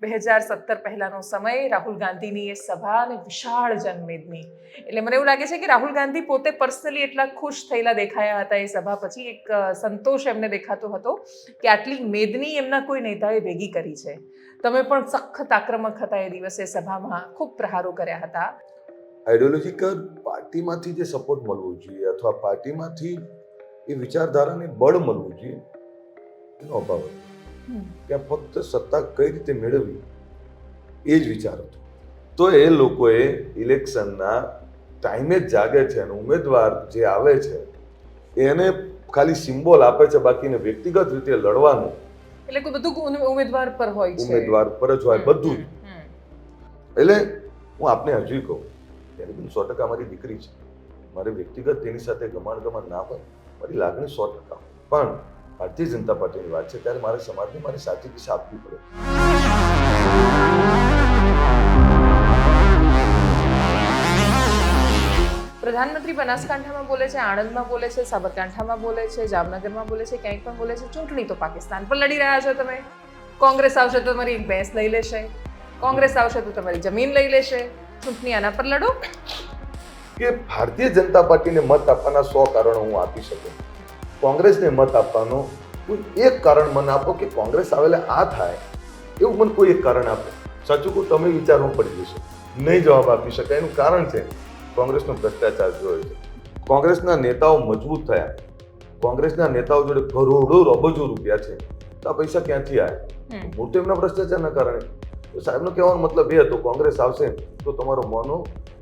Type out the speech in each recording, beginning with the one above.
2017 પહેલાનો સમય, રાહુલ ગાંધીની એ સભા અને વિશાળ જનમેદની. એટલે મને એવું લાગે છે કે રાહુલ ગાંધી પોતે પર્સનલી એટલા ખુશ થયેલા દેખાયા હતા એ સભા પછી. એક સંતોષ એમને દેખાતો હતો કે આટલી મેદની એમના કોઈ નેતાએ ભેગી કરી છે. તમે પણ સખત આક્રમક હતા એ દિવસે સભામાં, ખૂબ પ્રહારો કર્યા હતા. આઈડિયોલોજીકલ પાર્ટીમાંથી જે સપોર્ટ મળવો જોઈએ અથવા પાર્ટીમાંથી એ વિચારધારાને બળ મળવું જોઈએ એનો અભાવ હતો. ત્યાં ફક્ત સત્તા કઈ રીતે મેળવવી એ જ વિચાર હતો. તો એ લોકોએ ઇલેક્શનના ટાઈમે જ જાગે છે અને ઉમેદવાર જે આવે છે એને ખાલી સિમ્બોલ આપે છે, બાકીને વ્યક્તિગત રીતે લડવાનું એટલે કે બધું ઉમેદવાર પર હોય છે, ઉમેદવાર પર જ હોય બધું જ. એટલે હું આપને હજુ કહું, ત્યારે પણ 100% મારી દીકરી છે, મારે વ્યક્તિગત તેની સાથે ગમાણ ના હોય, મારી લાગણી 100%. પણ ભારતીય જનતા પાર્ટીની વાત છે ત્યારે મારે સમાજને મારી સાચી દિશા આપવી પડે. પ્રધાનમંત્રી બનાસકાંઠામાં બોલે છે, આણંદમાં બોલે છે, સાબરકાંઠામાં બોલે છે, જામનગરમાં બોલે છે, ક્યાંય પણ બોલે છે. ચૂંટણી તો પાકિસ્તાન પર લડી રહ્યા છો તમે. કોંગ્રેસ આવશે તો તમારી ભેંસ લઈ લેશે, કોંગ્રેસ આવશે તો તમારી જમીન લઈ લેશે. ચૂંટણી આના પર લડો. કે ભારતીય જનતા પાર્ટીને મત આપવાના 100 કારણો હું આપી શકું. કોંગ્રેસને મત આપવાનો કોઈ એક કારણ મને આપો કે કોંગ્રેસ આવેલા આ થાય એવું મને કોઈ એક કારણ આપો. સાચું કહું, તમે વિચારવું પડી જશે, નહીં જવાબ આપી શકાય. એનું કારણ છે કોંગ્રેસનો ભ્રષ્ટાચાર જોયો છે. કોંગ્રેસના નેતાઓ મજબૂત થયા, કોંગ્રેસના નેતાઓ જોડે કરોડો અબજો રૂપિયા છે, તો આ પૈસા ક્યાંથી આવ્યા? હું તો એમના ભ્રષ્ટાચારના કારણે. સાહેબનો કહેવાનો મતલબ એ હતો કોંગ્રેસ આવશે તો તમારો મોનો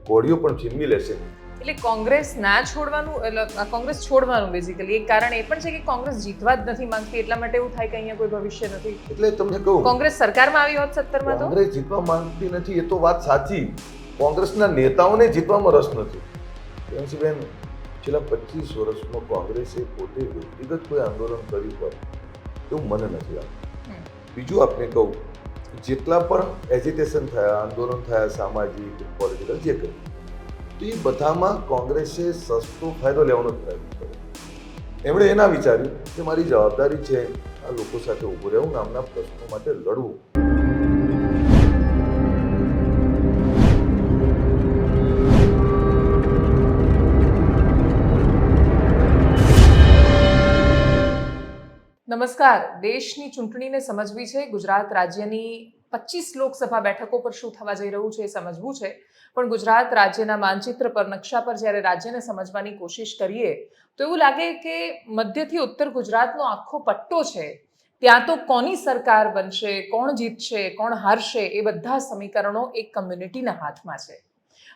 કોળીઓ પણ છીનવી લેશે. એટલે કોંગ્રેસ ના છોડવાનું, એટલે કોંગ્રેસ છોડવાનું બેઝિકલી એક કારણ એ પણ છે કે કોંગ્રેસ જીતવા જ નથી માંગતી, એટલા માટે એવું થાય કે અહીંયા કોઈ ભવિષ્ય નથી. એટલે તમને કહું, કોંગ્રેસ સરકારમાં આવી હોત 17 માં તો. કોંગ્રેસ જીતવા માંગતી નથી એ તો વાત સાચી, કોંગ્રેસના નેતાઓને જીતવામાં રસ નથી. બેન, છેલ્લા 25 વર્ષમાં કોંગ્રેસે પોતે વ્યક્તિગત કોઈ આંદોલન કર્યું હોય એવું મને નથી લાગતું. બીજું આપને કહું, જેટલા પણ એજિટેશન થયા, આંદોલન થયા, સામાજિક, પોલિટિકલ, જે કર્યું, તો એ બધામાં કોંગ્રેસે સસ્તો ફાયદો લેવાનો પ્રયત્ન કર્યો. એમણે એના વિચાર્યું કે મારી જવાબદારી છે આ લોકો સાથે ઊભું રહેવું, નામના પ્રશ્નો માટે લડવું. નમસ્કાર. દેશની ચૂંટણીને સમજવી છે, ગુજરાત રાજ્યની 25 લોકસભા બેઠકો પર શું થવા જઈ રહ્યું છે એ સમજવું છે. પણ ગુજરાત રાજ્યના માનચિત્ર પર, નકશા પર જ્યારે રાજ્યને સમજવાની કોશિશ કરીએ તો એવું લાગે કે મધ્યથી ઉત્તર ગુજરાતનો આખો પટ્ટો છે, ત્યાં તો કોની સરકાર બનશે, કોણ જીતશે, કોણ હારશે, એ બધા સમીકરણો એક કમ્યુનિટીના હાથમાં છે.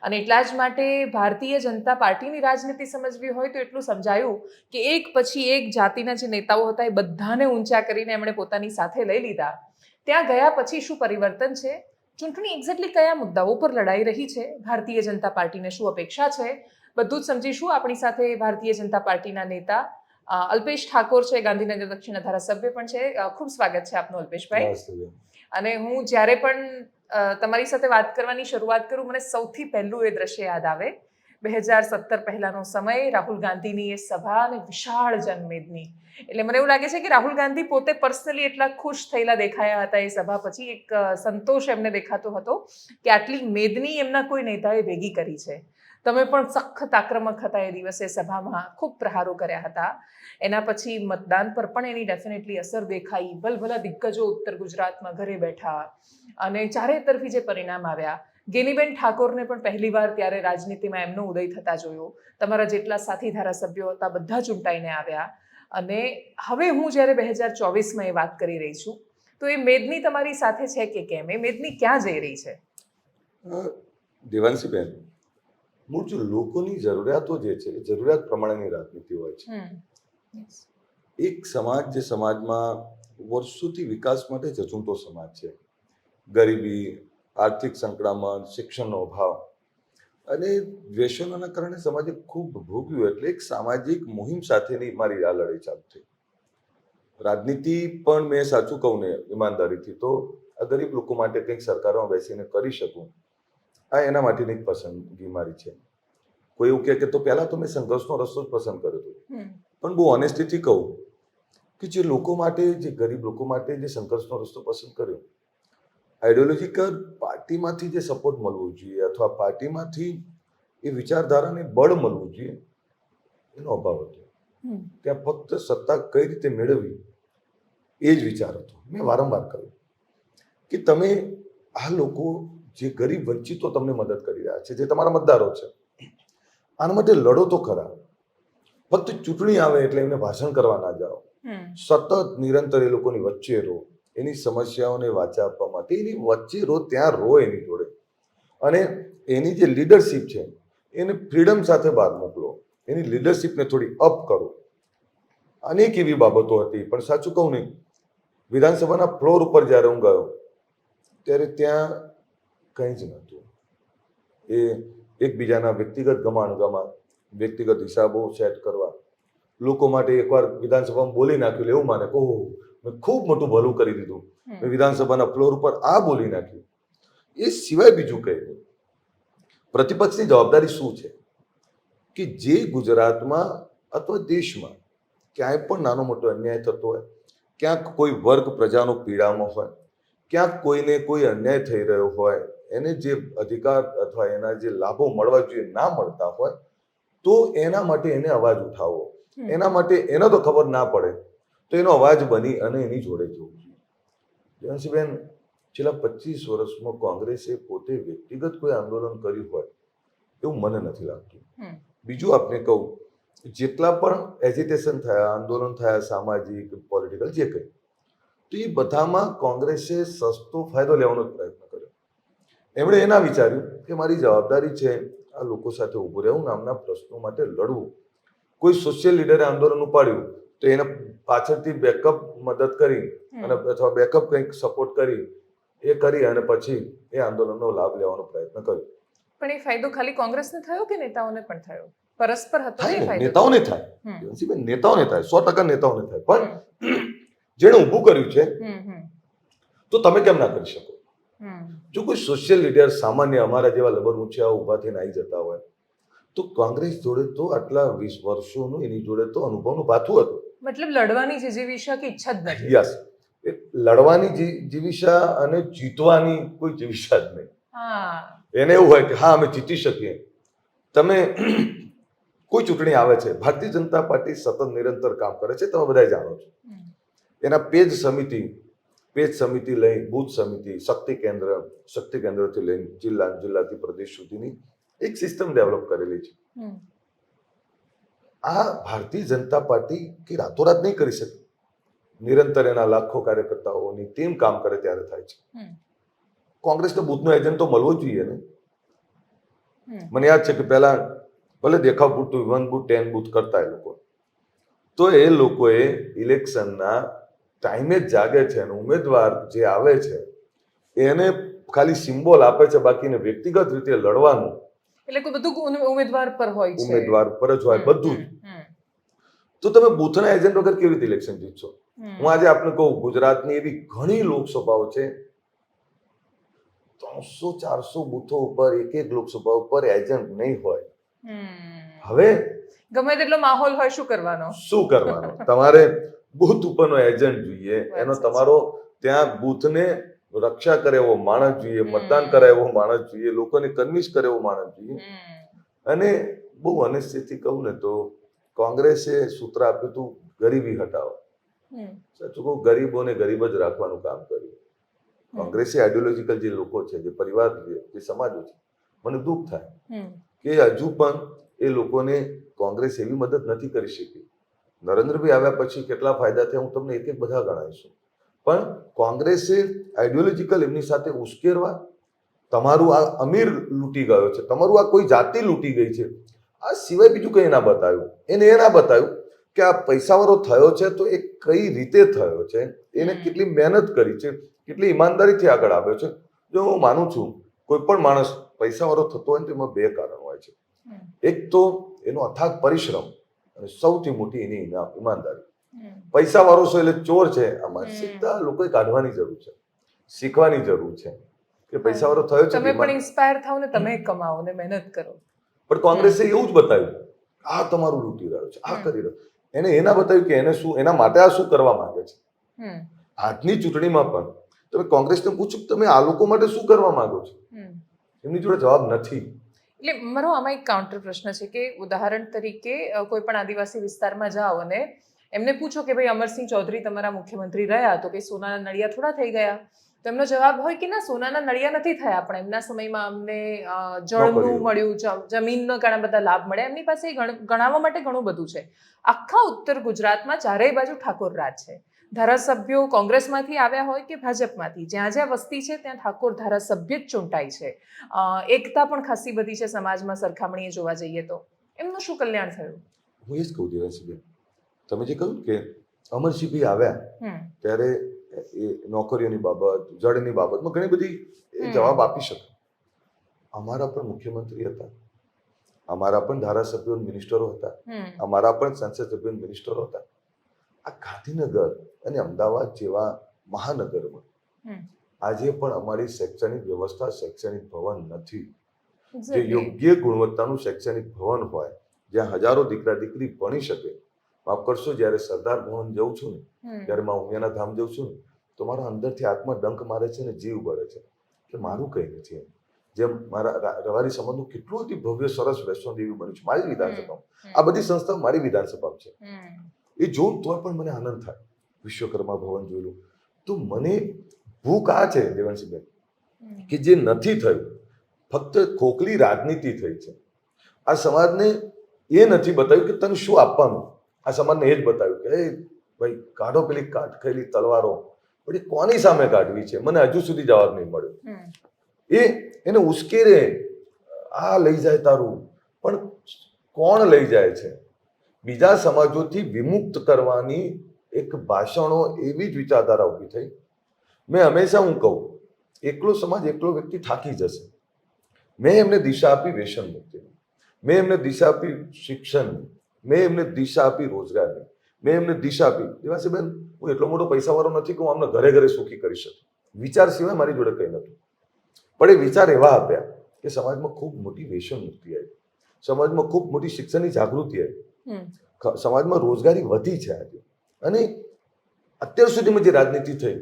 અને એટલા જ માટે ભારતીય જનતા પાર્ટીની રાજનીતિ સમજવી હોય તો એટલું સમજાયું કે એક પછી એક જાતિના જે નેતાઓ હતા એ બધાને ઊંચા કરીને એમણે પોતાની સાથે લઈ લીધા. ત્યાં ગયા પછી શું પરિવર્તન છે, ચૂંટણી એક્ઝેક્ટલી કયા મુદ્દાઓ પર લડાઈ રહી છે, ભારતીય જનતા પાર્ટીને શું અપેક્ષા છે, બધું જ સમજીશું. આપણી સાથે ભારતીય જનતા પાર્ટીના નેતા અલ્પેશ ઠાકોર છે, ગાંધીનગર દક્ષિણના ધારાસભ્ય પણ છે. ખૂબ સ્વાગત છે આપનું અલ્પેશભાઈ. અને હું જ્યારે પણ તમારી સાથે વાત કરવાની શરૂઆત કરું, મને સૌથી પહેલું એ દ્રશ્ય યાદ આવે 2017 પહેલાનો સમય, રાહુલ ગાંધીની એ સભા અને વિશાળ જનમેદની. એટલે મને એવું લાગે છે કે રાહુલ ગાંધી પોતે પર્સનલી એટલા ખુશ થયેલા દેખાયા હતા એ સભા પછી. એક સંતોષ એમને દેખાતો હતો કે આટલી મેદની એમના કોઈ નેતાએ ભેગી કરી છે. તમે પણ સખત આક્રમક હતા એ દિવસે સભામાં, ખૂબ પ્રહારો કર્યા હતા. એના પછી મતદાન પર પણ એની ડેફિનેટલી અસર દેખાઈ. ભલભલા દિગ્ગજો ઉત્તર ગુજરાતમાં ઘરે બેઠા અને ચારે તરફી જે પરિણામ આવ્યા. ગેનીબેન ઠાકોરને પણ પહેલીવાર ત્યારે રાજનીતિમાં એમનો ઉદય થતા જોયો. તમારા જેટલા સાથી ધારાસભ્યો હતા બધા ચૂંટાઈને આવ્યા. અને હવે હું જ્યારે 2024માં એ વાત કરી રહી છું તો એ મેદની તમારી સાથે છે કે કેમ? એ મેદની ક્યાં જઈ રહી છે? દેવાંશીબેન, મૂળ જો લોકોની જરૂરિયાતો જે છે એ જરૂરિયાત પ્રમાણેની રાજનીતિ હોય છે. એક સમાજ જે સમાજમાં વર્ષોથી વિકાસ માટે ઝઝૂમતો સમાજ છે, ગરીબી, આર્થિક સંકળામણ, શિક્ષણનો અભાવ અને વ્યસનોના કારણે સમાજે ખૂબ ભોગવ્યું. એટલે એક સામાજિક મુહિમ સાથેની મારી આ લડાઈ ચાલુ થઈ. રાજનીતિ પણ મેં સાચું કહું ને ઈમાનદારીથી તો આ ગરીબ લોકો માટે કંઈક સરકારમાં બેસીને કરી શકું, આ એના માટેની એક પસંદગી મારી છે. કોઈ એવું કહે કે તો પહેલા તો મેં સંઘર્ષનો રસ્તો જ પસંદ કર્યો હતો. પણ બહુ ઓનેસ્ટીથી કહું કે જે લોકો માટે, જે ગરીબ લોકો માટે જે સંઘર્ષનો રસ્તો પસંદ કર્યો, આઈડિયોલોજીકલ પાર્ટીમાંથી જે સપોર્ટ મળવો જોઈએ અથવા પાર્ટીમાંથી એ વિચારધારાને બળ મળવું જોઈએ એનો અભાવ હતો. ત્યાં ફક્ત સત્તા કઈ રીતે મેળવવી એ જ વિચાર હતો. મેં વારંવાર કહ્યું કે તમે આ લોકો જે ગરીબ વંચિતો તમને મદદ કરી રહ્યા છે, જે તમારા મતદારો છે, આના માટે લડો તો ખરા. ફક્ત ચૂંટણી આવે એટલે એમને ભાષણ કરવા ના જાઓ. સતત નિરંતર એ લોકોની વચ્ચે રહો, એની સમસ્યાઓને વાચા આપવા માટે એની વચ્ચે રહો, ત્યાં રહો એની જોડે, અને એની જે લીડરશિપ છે એને ફ્રીડમ સાથે બહાર મોકલો, એની લીડરશિપને થોડી અપ કરો. અનેક એવી બાબતો હતી. પણ સાચું કહું નહીં, વિધાનસભાના ફ્લોર ઉપર જ્યારે હું ગયો ત્યારે ત્યાં કંઈ જ નહોતું. એ એકબીજાના વ્યક્તિગત ગમાણગમા, વ્યક્તિગત હિસાબો સેટ કરવા, લોકો માટે એકવાર વિધાનસભામાં બોલી નાખ્યું એવું માને કહો મેં ખૂબ મોટું ભલું કરી દીધું, મેં વિધાનસભાના ફ્લોર ઉપર આ બોલી નાખ્યું. એ સિવાય બીજું કંઈ નહીં. પ્રતિપક્ષની જવાબદારી શું છે કે જે ગુજરાતમાં અથવા દેશમાં ક્યાંય પણ નાનો મોટો અન્યાય થતો હોય, ક્યાંક કોઈ વર્ગ પ્રજાનો પીડામાં હોય, ક્યાંક કોઈને કોઈ અન્યાય થઈ રહ્યો હોય, એને જે અધિકાર અથવા એના જે લાભો મળવા જોઈએ ના મળતા હોય, તો એના માટે એને અવાજ ઉઠાવવો. એના માટે એને તો ખબર ના પડે તો એનો અવાજ બની અને એની જોડે જવું જોઈએ. જયંતીબેન, છેલ્લા 25 વર્ષમાં કોંગ્રેસે પોતે વ્યક્તિગત કોઈ આંદોલન કર્યું હોય એવું મને નથી લાગતું. બીજું આપને કહું, જેટલા પણ એજિટેશન થયા, આંદોલન થયા, સામાજિક, પોલિટિકલ, જે કંઈ, તો એ બધામાં કોંગ્રેસે સસ્તો ફાયદો લેવાનો જ પ્રયત્ન કર્યો. એમણે એના વિચાર્યું કે મારી જવાબદારી છે આ લોકો સાથે ઊભું રહેવું, નામના પ્રશ્નો માટે લડવું. કોઈ સોશિયલ લીડરે આંદોલન ઉપાડ્યું તો એને પાછળથી બેકઅપ મદદ કરી અને અથવા બેકઅપ કંઈક સપોર્ટ કરી એ કરી અને પછી એ આંદોલનનો લાભ લેવાનો પ્રયત્ન કર્યો. પણ એ ફાયદો ખાલી કોંગ્રેસને થયો કે નેતાઓને પણ થયો? પરસ્પર હતો એ ફાયદો. નેતાઓને થાય, નેતાઓને થાય, 100% નેતાઓને થાય. પણ જેણે ઊભું કર્યું છે તો તમે કેમ ના કરી શકો? જો કોઈ સોશિયલ લીડર સામાન્ય અમારા જેવા લબરમુછિયા ઊભા થઈને આવી જતા હોય તો કોંગ્રેસ જોડે તો આટલા 20 વર્ષોનું એની જોડે તો અનુભવનું ભાથું હતું. મતલબ લડવાની જીજીવિષા કે ઈચ્છા જ નથી. યસ, લડવાની જીવિષા અને જીતવાની કોઈ જીવિષા જ નહીં. એને એવું હોય કે હા અમે જીતી શકીએ. તમે કોઈ ચૂંટણી આવે છે, ભારતીય જનતા પાર્ટી સતત નિરંતર કામ કરે છે, તમે બધા જાણો છો. એના પેજ સમિતિ લઈ બૂથ સમિતિ, શક્તિ કેન્દ્રથી લઈને જિલ્લાથી પ્રદેશ સુધીની એક સિસ્ટમ ડેવલપ કરેલી છે. આ ભારતીય જનતા પાર્ટી કે રાતોરાત નહીં કરી શકે. નિરંતર એના લાખો કાર્યકર્તાઓની ટીમ કામ કરે ત્યારે થાય છે. કોંગ્રેસનો બૂથનો એજન્ટ તો મળવો જોઈએ ને. મને યાદ છે કે પહેલા ભલે દેખાવ પૂરતું 1 બૂથ 10 બૂથ કરતા એ લોકો, તો એ લોકોએ ઇલેક્શનના ટાઈમે જ જાગે છે અને ઉમેદવાર જે આવે છે એને ખાલી સિમ્બોલ આપે છે, બાકીને વ્યક્તિગત રીતે લડવાનું એટલે કોઈ બધું ઉમેદવાર પર હોય છે, ઉમેદવાર પર જ હોય બધું જ. તો તમે બૂથના એજન્ટ વગર કેવી રીતે ઇલેક્શન જીતશો? હું આજે આપને કહું, ગુજરાતની એવી ઘણી લોકસભાઓ છે, 300-400 બૂથો ઉપર એક લોકસભા ઉપર એજન્ટ નહીં હોય. હવે ગમે તેટલો માહોલ હોય, શું કરવાનો? તમારે બૂથ ઉપરનો એજન્ટ જોઈએ, એનો તમારો ત્યાં બૂથને રક્ષા કરે એવો માણસ જોઈએ, મતદાન કરે એવો માણસ જોઈએ, લોકોને કન્વિન્સ કરે એવો માણસ જોઈએ. અને બહુ અનિશ્ચિતથી કહું ને તો કોંગ્રેસે સૂત્ર આપ્યું હતું ગરીબી હટાવો. સાચું કહું, ગરીબોને ગરીબ જ રાખવાનું કામ કર્યું. કોંગ્રેસી આઈડિયોલોજીકલ જે લોકો છે, જે પરિવાર છે, જે સમાજો છે, મને દુઃખ થાય કે હજુ પણ એ લોકોને કોંગ્રેસ એવી મદદ નથી કરી શકી. નરેન્દ્રભાઈ આવ્યા પછી કેટલા ફાયદા થયા હું તમને એક એક બધા ગણાવીશું. પણ કોંગ્રેસે આઈડિયોલોજીકલ એમની સાથે ઉશ્કેરવા, તમારું આ અમીર લૂંટી ગયો છે, તમારું આ કોઈ જાતિ લૂંટી ગઈ છે, આ સિવાય બીજું કંઈ ના બતાવ્યું. એને એ ના બતાવ્યું કે આ પૈસાવાળો થયો છે તો એ કઈ રીતે થયો છે, એને કેટલી મહેનત કરી છે, કેટલી ઈમાનદારીથી આગળ આવ્યો છે. જો હું માનું છું કોઈ પણ માણસ પૈસાવાળો થતો હોય તો એમાં 2 કારણ હોય છે. એક તો એનો અથાગ પરિશ્રમ અને સૌથી મોટી એની ઈમાનદારી. પૈસાવાળો છો એટલે ચોર છે, આ માનસિકતા લોકોએ કાઢવાની જરૂર છે, શીખવાની જરૂર છે કે પૈસાવાળો થયો છે. તમે પણ ઇન્સ્પાયર થાઓ ને, તમે કમાઓ ને મહેનત કરો. પણ કોંગ્રેસે એવું જ બતાવ્યું, આ તમારું લૂંટી રહ્યો છે, આ કરી રહ્યો. એને એના બતાવ્યું કે એને શું, એના માટે આ શું કરવા માંગે છે. આજની ચૂંટણીમાં પણ તમે કોંગ્રેસને પૂછો કે તમે આ લોકો માટે શું કરવા માંગો છો, એમની જોડે જવાબ નથી. એટલે મારો આમાં એક કાઉન્ટર પ્રશ્ન છે કે ઉદાહરણ તરીકે કોઈ પણ આદિવાસી વિસ્તારમાં જાઓ અને એમને પૂછો કે ભાઈ અમરસિંહ ચૌધરી તમારા મુખ્યમંત્રી રહ્યા તો કે સોનાના નળિયા થોડા થઈ ગયા, તો એમનો જવાબ હોય કે ના, સોનાના નળિયા નથી થયા, પણ એમના સમયમાં અમને જળનું મળ્યું, જમીનનો ઘણા બધા લાભ મળ્યા, એમની પાસે ગણાવવા માટે ઘણું બધું છે. આખા ઉત્તર ગુજરાતમાં ચારેય બાજુ ઠાકોર રાજ છે. ધારાસભ્યો કોંગ્રેસમાંથી આવ્યા હોય કે ભાજપમાંથી, જ્યાં જ્યાં વસ્તી છે ત્યાં ઠાકોર ધારાસભ્ય જ ચૂંટાય છે. એકતા પણ ખાસી બધી છે સમાજમાં સરખામણીએ જોવા જઈએ તો. એમનું શું કલ્યાણ થયું? હું એ જ કહું દેવાંશીબેન, તમે જે કહ્યું કે અમરસિંહભાઈ આવ્યા ત્યારે એ નોકરીઓની બાબત, જળની બાબતમાં ઘણી બધી જવાબ આપી શકે. અમારા પણ મુખ્યમંત્રી હતા, અમારા પણ ધારાસભ્યો મિનિસ્ટરો હતા, અમારા પણ સંસદ સભ્યો મિનિસ્ટરો હતા. આ ગાંધીનગર અને અમદાવાદ જેવા મહાનગરમાં આજે પણ અમારી શૈક્ષણિક વ્યવસ્થા, શૈક્ષણિક ભવન નથી. જે યોગ્ય ગુણવત્તાનું શૈક્ષણિક ભવન હોય, જ્યાં હજારો દીકરા દીકરી ભણી શકે. માફ કરશો, જ્યારે સરદાર ભવન જઉં છું ને, જ્યારે માં ઉમિયાના ધામ જઉં છું ને, તો મારા અંદરથી આત્મા ડંક મારે છે ને જીવ બળે છે કે મારું કંઈ નથી. જેમ મારા રવારી સમાજનું કેટલું અતિ ભવ્ય સરસ વૈષ્ણોદેવી બન્યું છે મારી વિધાનસભામાં. આ બધી સંસ્થાઓ મારી વિધાનસભામાં છે. એ જોઉં તો પણ મને આનંદ થાય. વિશ્વકર્મા ભવન જોયેલું તો મને ભૂખ આ છે દેવાંશીબેન કે જે નથી થયું, ફક્ત ખોખલી રાજનીતિ થઈ છે. આ સમાજને એ નથી બતાવ્યું કે તને શું આપવાનું. આ સમાજને એ જ બતાવ્યું કે ભાઈ કાઢો પેલી કાટ ખાયેલી તલવારો, પણ એ કોની સામે કાઢવી છે મને હજુ સુધી જવાબ નહીં મળ્યો. એને ઉશ્કેરે, આ લઈ જાય તારું, પણ કોણ લઈ જાય છે? બીજા સમાજોથી વિમુક્ત કરવાની એક ભાષણો, એવી જ વિચારધારા ઊભી થઈ. મેં હંમેશા હું કહું, એકલો સમાજ, એકલો વ્યક્તિ થાકી જશે. મેં એમને દિશા આપી વ્યસન મુક્તિની, મેં એમને દિશા આપી શિક્ષણની, મેં એમને દિશા આપી રોજગારની, મેં એમને દિશા આપી. દેવાંશીબેન, હું એટલો મોટો પૈસાવાળો નથી કે હું આમને ઘરે ઘરે સુખી કરી શકું. વિચાર સિવાય મારી જોડે કંઈ નહોતું, પણ એ વિચાર એવા આપ્યા કે સમાજમાં ખૂબ મોટી વ્યસન મુક્તિ આવી, સમાજમાં ખૂબ મોટી શિક્ષણની જાગૃતિ આવી, સમાજમાં રોજગારી વધી છે આજે. અને અત્યાર સુધીમાં જે રાજનીતિ થઈ,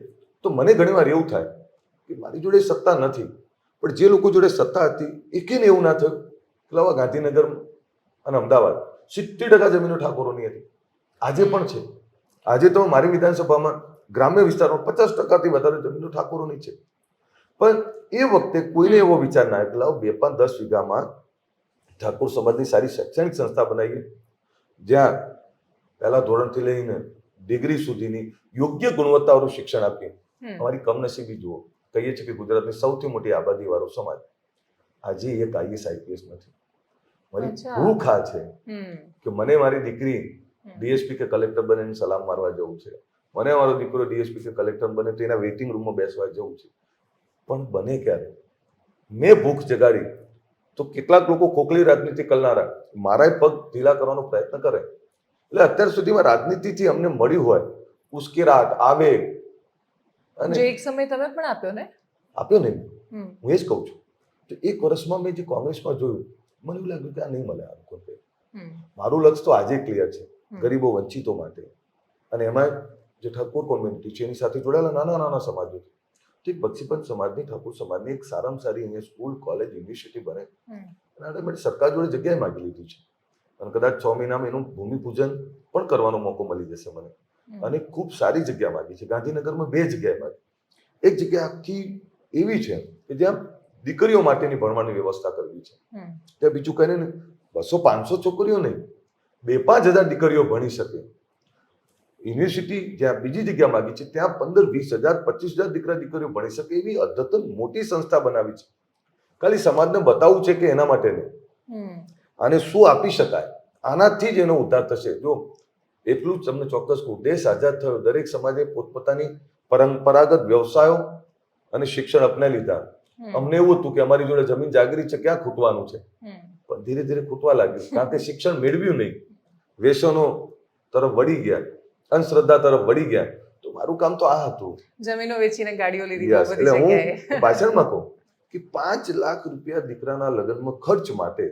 તો મને ઘણીવાર એવું થાય કે મારી જોડે સત્તા નથી, પણ જે લોકો જોડે સત્તા હતી એકેને એવું ના થયું કે લાવા ગાંધીનગર અને અમદાવાદ 70% જમીનો ઠાકોરોની હતી. આજે પણ છે. આજે તો મારી વિધાનસભામાં ગ્રામ્ય વિસ્તારમાં 50%થી વધારે જમીનો ઠાકોરોની છે. પણ એ વખતે કોઈને એવો વિચાર ના આવ્યો કે લાવો 2-5-10 વીઘામાં ઠાકોર સમાજની સારી શૈક્ષણિક સંસ્થા બનાવીએ, જ્યાં પહેલા ધોરણથી લઈને ડિગ્રી સુધીની યોગ્ય ગુણવત્તાવાળું શિક્ષણ આપીએ. અમારી કમનસીબી જુઓ, કહીએ છીએ કે ગુજરાતની સૌથી મોટી આબાદીવાળો સમાજ, આજે એક IAS IPS નથી. મારી ભૂખ આ છે કે મને મારી દીકરી DSP કે કલેક્ટર બને સલામ મારવા જવું છે, મને મારો દીકરો DSP કે કલેક્ટર બને તો એના વેઇટિંગ રૂમમાં બેસવા જવું છે. પણ બને ક્યારે? મેં ભૂખ જગાડી તો કેટલાક લોકો ખોખલી રાજનીતિ કરનારા મારા પગ ઢીલા કરવાનો પ્રયત્ન કરે. એટલે અત્યાર સુધીમાં રાજનીતિથી અમને મળ્યું હોય ઉશ્કેરાટ, આવેગ, અને જે એક સમય તમે પણ આપ્યો ને. હું એ જ કહું છું. તો એક વર્ષમાં મેં જે કોંગ્રેસમાં જોયું, મને એવું લાગ્યું કે આ નહીં મળે આ લોકોને. મારું લક્ષ્ય તો આજે ક્લિયર છે, ગરીબો વંચિતો માટે. અને એમાં જે ઠાકોર કોમ્યુનિટી છે એની સાથે જોડાયેલા નાના નાના સમાજો છે. ઠીક, બક્ષીપંચ સમાજની, ઠાકોર સમાજની એક સારામાં સારી અહીંયા સ્કૂલ, કોલેજ, યુનિવર્સિટી બને, અને માટે સરકાર જોડે જગ્યાએ માગી લીધી છે. અને કદાચ 6 મહિનામાં એનું ભૂમિપૂજન પણ કરવાનો મોકો મળી જશે મને. અને ખૂબ સારી જગ્યા માગી છે. ગાંધીનગરમાં 2 જગ્યાએ માગી. એક જગ્યા આખી એવી છે કે જ્યાં દીકરીઓ માટેની ભણવાની વ્યવસ્થા કરવી છે. ત્યાં બીજું કઈ નહીં, 200-500 છોકરીઓ નહીં, 2-5 હજાર દીકરીઓ ભણી શકે. યુનિવર્સિટી જ્યાં બીજી જગ્યા માગી છે ત્યાં 15-20 હજાર, 25 હજાર દીકરા દીકરીઓ ભણી શકે એવી અદ્યતન મોટી સંસ્થા બનાવી છે. ખાલી સમાજને બતાવવું છે કે એના માટે નહીં, આને શું આપી શકાય, આનાથી જ એનો ઉદ્ધાર થશે. જો એટલું જ તમને ચોક્કસ કહું, દેશ આઝાદ થયો, દરેક સમાજે પોતપોતાની પરંપરાગત વ્યવસાયો અને શિક્ષણ અપનાવી લીધા. અમને એવું હતું કે અમારી જોડે જમીન જાગરી છે, ક્યાં ખૂટવાનું છે, પણ ધીરે ધીરે ખૂટવા લાગ્યું, કારણ કે શિક્ષણ મેળવ્યું નહીં, વ્યસનો તરફ વળી ગયા, અંધશ્રદ્ધા તરફ વળી ગયા. તો મારું કામ તો આ હતું, જમીનો વેચીને ગાડીઓ લીધી. એટલે હું ભાષણમાં કહું કે 5 લાખ રૂપિયા દીકરાના લગ્નમાં ખર્ચ માટે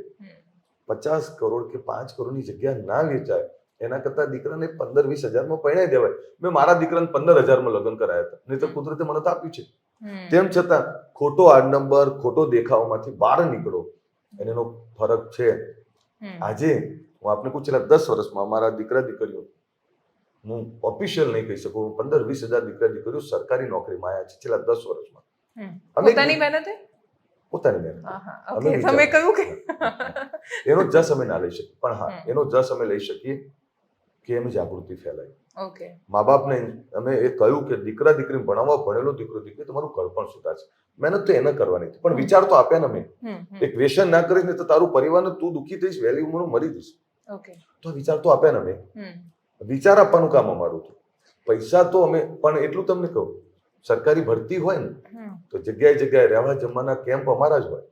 50 કરોડ કે 5 કરોડની જગ્યા ના વેચાય એના કરતા દીકરાને 15-20 હજારમાં પરણાઈ દેવાય. મેં મારા દીકરાને 15,000માં લગ્ન કરાયા હતા, નહીં તો કુદરતે મને તો આપ્યું છે. તેમ છતાં ખોટો આડનંબર, ખોટો દેખાવમાંથી બહાર નીકળો, અને એનો ફરક છે. આજે હું આપને કહું, છેલ્લા 10 વર્ષમાં મારા દીકરા દીકરીઓ, હું ઓફિશિયલ નહીં કહી શકું, 15-20 હજાર દીકરા દીકરીઓ સરકારી નોકરીમાં આવ્યા છે છેલ્લા 10 વર્ષમાં. પોતાની મહેનતે? પોતાની મહેનત. ઓકે, તમે કહ્યું કે એનો જસ અમે ના લઈ શકીએ, પણ હા, એનો જસ અમે લઈ શકીએ કે એમ જાગૃતિ ફેલાય. ઓકે, મા બાપને અમે એ કહ્યું કે દીકરા દીકરી ભણાવવા, ભણેલો દીકરો દીકરી તમારું ઘર પણ સુધારશે. મહેનત તો એને કરવાની હતી, પણ વિચાર તો આપ્યા ને મેં. એક વ્યસન ના કરીશ ને તો તારું પરિવારને તું દુઃખી થઈશ, વહેલી ઉંમરે મરી જઈશ. ઓકે, તો વિચાર તો આપ્યા ને મેં. વિચાર આપવાનું કામ અમારું હતું. પૈસા તો અમે, પણ એટલું તમને કહું, સરકારી ભરતી હોય ને તો જગ્યાએ જગ્યાએ રહેવા જમવાના કેમ્પ અમારા જ હોય.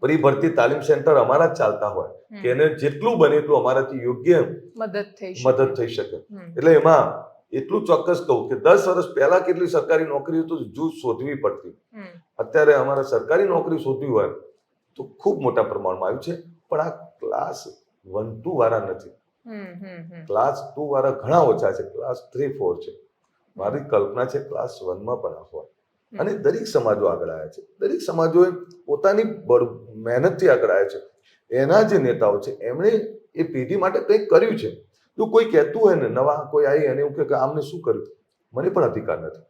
પ્રી ભરતી તાલીમ સેન્ટર અમારા જ ચાલતા હોય કે એને જેટલું બને એટલું અમારાથી યોગ્ય મદદ થઈ શકે. એટલે એમાં એટલું ચોક્કસ કહું કે 10 વર્ષ પહેલા કેટલી સરકારી નોકરીઓ તો જૂથ શોધવી પડતી. અત્યારે અમારે સરકારી નોકરી શોધવી હોય તો ખૂબ મોટા પ્રમાણમાં આવ્યું છે, પણ આ ક્લાસ 1-2 વાળા નથી. ક્લાસ 2 વાળા ઘણા ઓછા છે, ક્લાસ 3-4 છે. મારી કલ્પના છે ક્લાસ 1માં પણ હોય. અને દરેક સમાજો આગળ આવ્યા છે. દરેક સમાજોએ પોતાની મહેનતથી આગળ આવ્યા છે. એના જે નેતાઓ છે એમણે એ પેઢી માટે કંઈક કર્યું છે. જો કોઈ કહેતું હોય ને, નવા કોઈ આવી અને એવું કે આમને શું કર્યું, મને પણ અધિકાર નથી.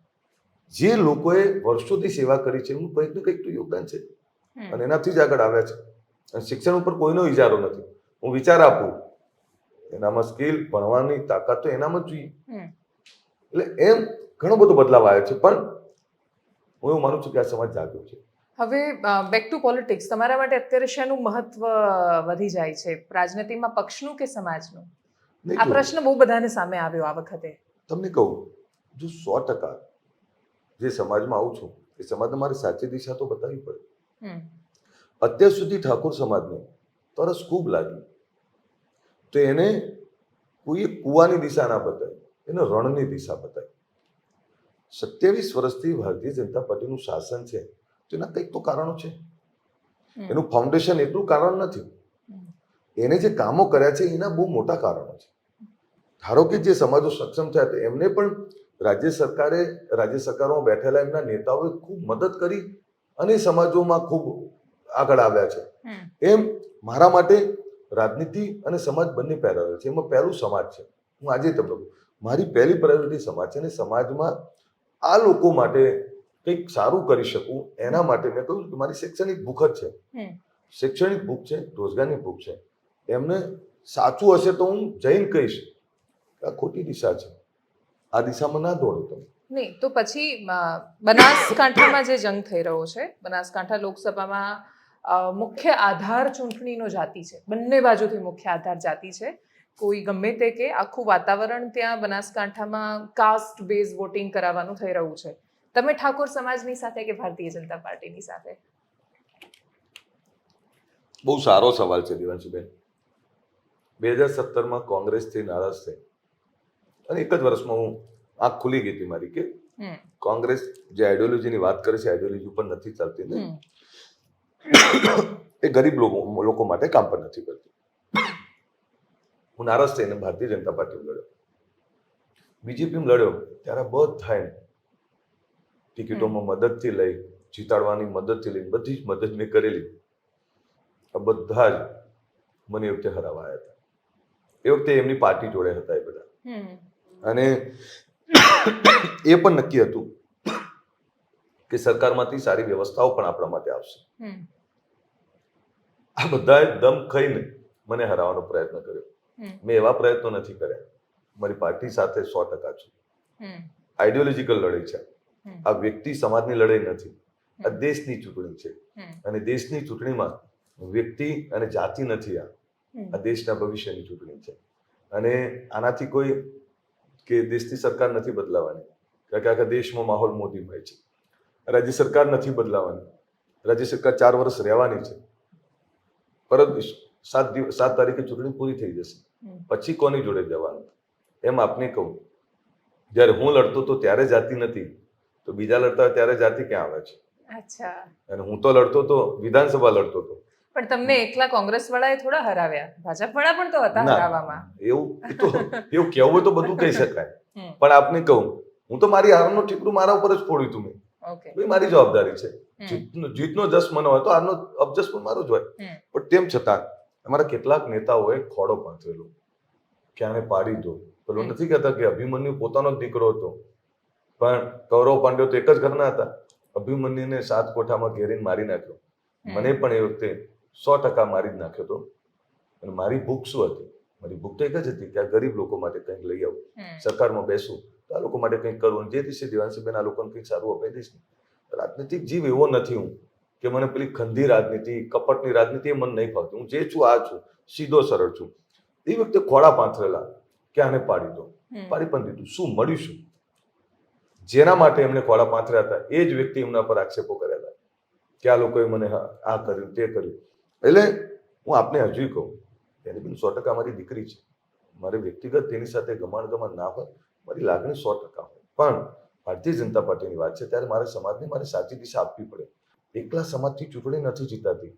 જે લોકોએ વર્ષોથી સેવા કરી છે એનું કંઈક ને કંઈક તો યોગદાન છે, અને એનાથી જ આગળ આવ્યા છે. અને શિક્ષણ ઉપર કોઈનો ઇજારો નથી. હું વિચાર આપું, એનામાં સ્કિલ, ભણવાની તાકાત તો એનામાં જ જોઈએ. એટલે એમ ઘણો બધો બદલાવ આવ્યો છે, પણ હું એવું માનું છું કે આ સમાજ જાગ્યો છે. હવે બેક ટુ પોલિટિક્સ, તમારા માટે અત્યારે શેનું મહત્વ વધી જાય છે, રાજનીતિમાં પક્ષનું કે સમાજનું? આ પ્રશ્ન બહુ બધાને સામે આવ્યો આ વખતે. તમને કહું, જો 100% જે સમાજમાં આવું છું એ સમાજને મારે સાચી દિશા તો બતાવવી પડે. અત્યાર સુધી ઠાકોર સમાજને તરસ ખૂબ લાગી તો એને કોઈએ કૂવાની દિશા ના બતાવી, એને રણની દિશા બતાવી. 27 વર્ષથી ભારતીય જનતા પાર્ટીનું શાસન છે તો એના કંઈક તો કારણો છે. એનું ફાઉન્ડેશન એટલું કારણ નથી. એને જે કામો કર્યા છે એના બહુ મોટા કારણો છે. ધારો કે જે સમાજો સક્ષમ થયા એમને પણ રાજ્ય સરકારોમાં બેઠેલા એમના નેતાઓએ ખૂબ મદદ કરી અને સમાજોમાં ખૂબ આગળ આવ્યા છે. એમ મારા માટે રાજનીતિ અને સમાજ બંને પેરેલલ છે. એમાં પહેલું સમાજ છે. હું આજે તમને કહું, મારી પહેલી પ્રાયોરિટી સમાજ છે, અને સમાજમાં આ લોકો માટે કંઈક સારું કરી શકું એના માટે મેં કહ્યું કે મારી શૈક્ષણિક ભૂખ જ છે. શૈક્ષણિક ભૂખ છે, રોજગારની ભૂખ છે. એમને સાચું હશે તો હું જઈને કહીશ આ ખોટી દિશા છે, આ દિશામાં ના દોડો તમે. નહીં તો પછી બનાસકાંઠામાં જે જંગ થઈ રહ્યો છે, બનાસકાંઠા લોકસભામાં મુખ્ય આધાર ચૂંટણીનો જાતિ છે. બંને બાજુથી મુખ્ય આધાર જાતિ છે. કોઈ ગમે તે કે આખું વાતાવરણ ત્યાં બનાસકાંઠામાં કાસ્ટ બેઝ વોટિંગ કરાવવાનું થઈ રહ્યું છે. તમે ઠાકોર સમાજની સાથે કે ભારતીય જનતા પાર્ટીની સાથે? બહુ સારો સવાલ છે દેવાંશુબેન. 2017માં કોંગ્રેસથી નારાજ થઈ અને એક જ વર્ષમાં હું આંખ ખુલી ગઈ હતી મારી કે કોંગ્રેસ જે આઈડિયોલોજીની વાત કરે છે આઈડિયોલોજી ઉપર નથી ચાલતી ને, એ ગરીબ લોકો માટે કામ પણ નથી કરતી. હું નારાજ થઈને ભારતીય જનતા પાર્ટી લડ્યો. બીજેપી લડ્યો ત્યારે બધાએ ટિકિટોમાં મદદથી લઈ, જીતાડવાની મદદથી લઈ, બધી જ મદદ મેં કરેલી. આ બધા જ મને એ વખતે હરાવાયા હતા. એ વખતે એમની પાર્ટી જોડે હતા એ બધા, અને એ પણ નક્કી હતું કે સરકારમાંથી સારી વ્યવસ્થાઓ પણ આપણા માટે આવશે. આ બધાએ દમ ખાઈને મને હરાવવાનો પ્રયત્ન કર્યો. મેં એવા પ્રયત્નો નથી કર્યા. મારી પાર્ટી સાથે 100% છું. આઈડિયોલોજીકલ લડાઈ છે. આ વ્યક્તિ સમાજની લડાઈ નથી, આ દેશની ચૂંટણી છે. અને દેશની ચૂંટણીમાં વ્યક્તિ અને જાતિ નથી. આ દેશના ભવિષ્યની ચૂંટણી છે. અને આનાથી કોઈ કે દેશની સરકાર નથી બદલાવાની, કારણ કે આખા દેશમાં માહોલ મોદીમય છે. રાજ્ય સરકાર નથી બદલાવાની, રાજ્ય સરકાર 4 વર્ષ રહેવાની છે. પરંતુ 7 તારીખે ચૂંટણી પૂરી થઈ જશે, પછી કોની જોડે જવાનું? એમ આપને કહું, જ્યારે હું લડતો હતો ત્યારે જાતિ નથી, તો બીજા લડતા હોય ત્યારે જાતિ ક્યાં આવે છે? અને હું તો લડતો હતો, વિધાનસભા લડતો હતો, પણ તમને એકલા કોંગ્રેસ વાળાએ થોડા હરાવ્યા, ભાજપ વાળા પણ તો હતા ના, હરાવવામાં. એવું કહેવું હોય તો બધું કહી શકાય, હમ, પણ આપને કહું, હું તો મારી હારનું ઠીકરું મારા ઉપર જ ફોડ્યું હતું મેં. ઓકે. ભાઈ મારી જવાબદારી છે. હમ, જીતનો જસ મને હોય તો હારનો અબજસ પણ મારો જ હોય. હમ, પણ તેમ છતાં અમારા કેટલાક નેતાઓએ ખોડો પાથરેલો કે આને પાડી દો. પેલો હમ. નથી કહેતા કે અભિમન્યુ પોતાનો જ દીકરો હતો, પણ કૌરવ પાંડ્યો તો એક જ ઘરના હતા. અભિમન્યુને 7 કોઠામાં ઘેરીને મારી નાખ્યો. મને પણ એ વખતે 100% મારી જ નાખ્યો હતો. અને મારી ભૂખ શું હતી? મારી ભૂખ તો એક જ હતી કે આ ગરીબ લોકો માટે કંઈક લઈ આવું, સરકારમાં બેસું તો આ લોકો માટે કંઈક કરું, અને જે દિવસે દેવાંશીબેન આ લોકોને કંઈક સારું અપાઈ દઈશ ને. રાજનીતિક જીવ એવો નથી હું કે મને પેલી ખંધી રાજનીતિ, કપટની રાજનીતિ એ મને નહીં ફાવતી. હું જે છું આ છું, સીધો સરળ છું. એ વખતે ખોડા પાથરેલા કે આને પાડી દો, પાડી પણ દીધું. શું મળ્યું? શું? જેના માટે એમને ખોડા પાથર્યા હતા એ જ વ્યક્તિ એમના પર આક્ષેપો કર્યા હતા કે આ લોકોએ મને આ કર્યું, તે કર્યું. એટલે હું આપને હજુ કહું, તેને બી 100% મારી દીકરી છે. મારે વ્યક્તિગત તેની સાથે ગમાણ ના હોય, મારી લાગણી 100% હોય. પણ ભારતીય જનતા પાર્ટીની વાત છે ત્યારે મારે સમાજને મારે સાચી દિશા આપવી પડે. એકલા સમાજથી ચૂંટણી નથી જીતાતી.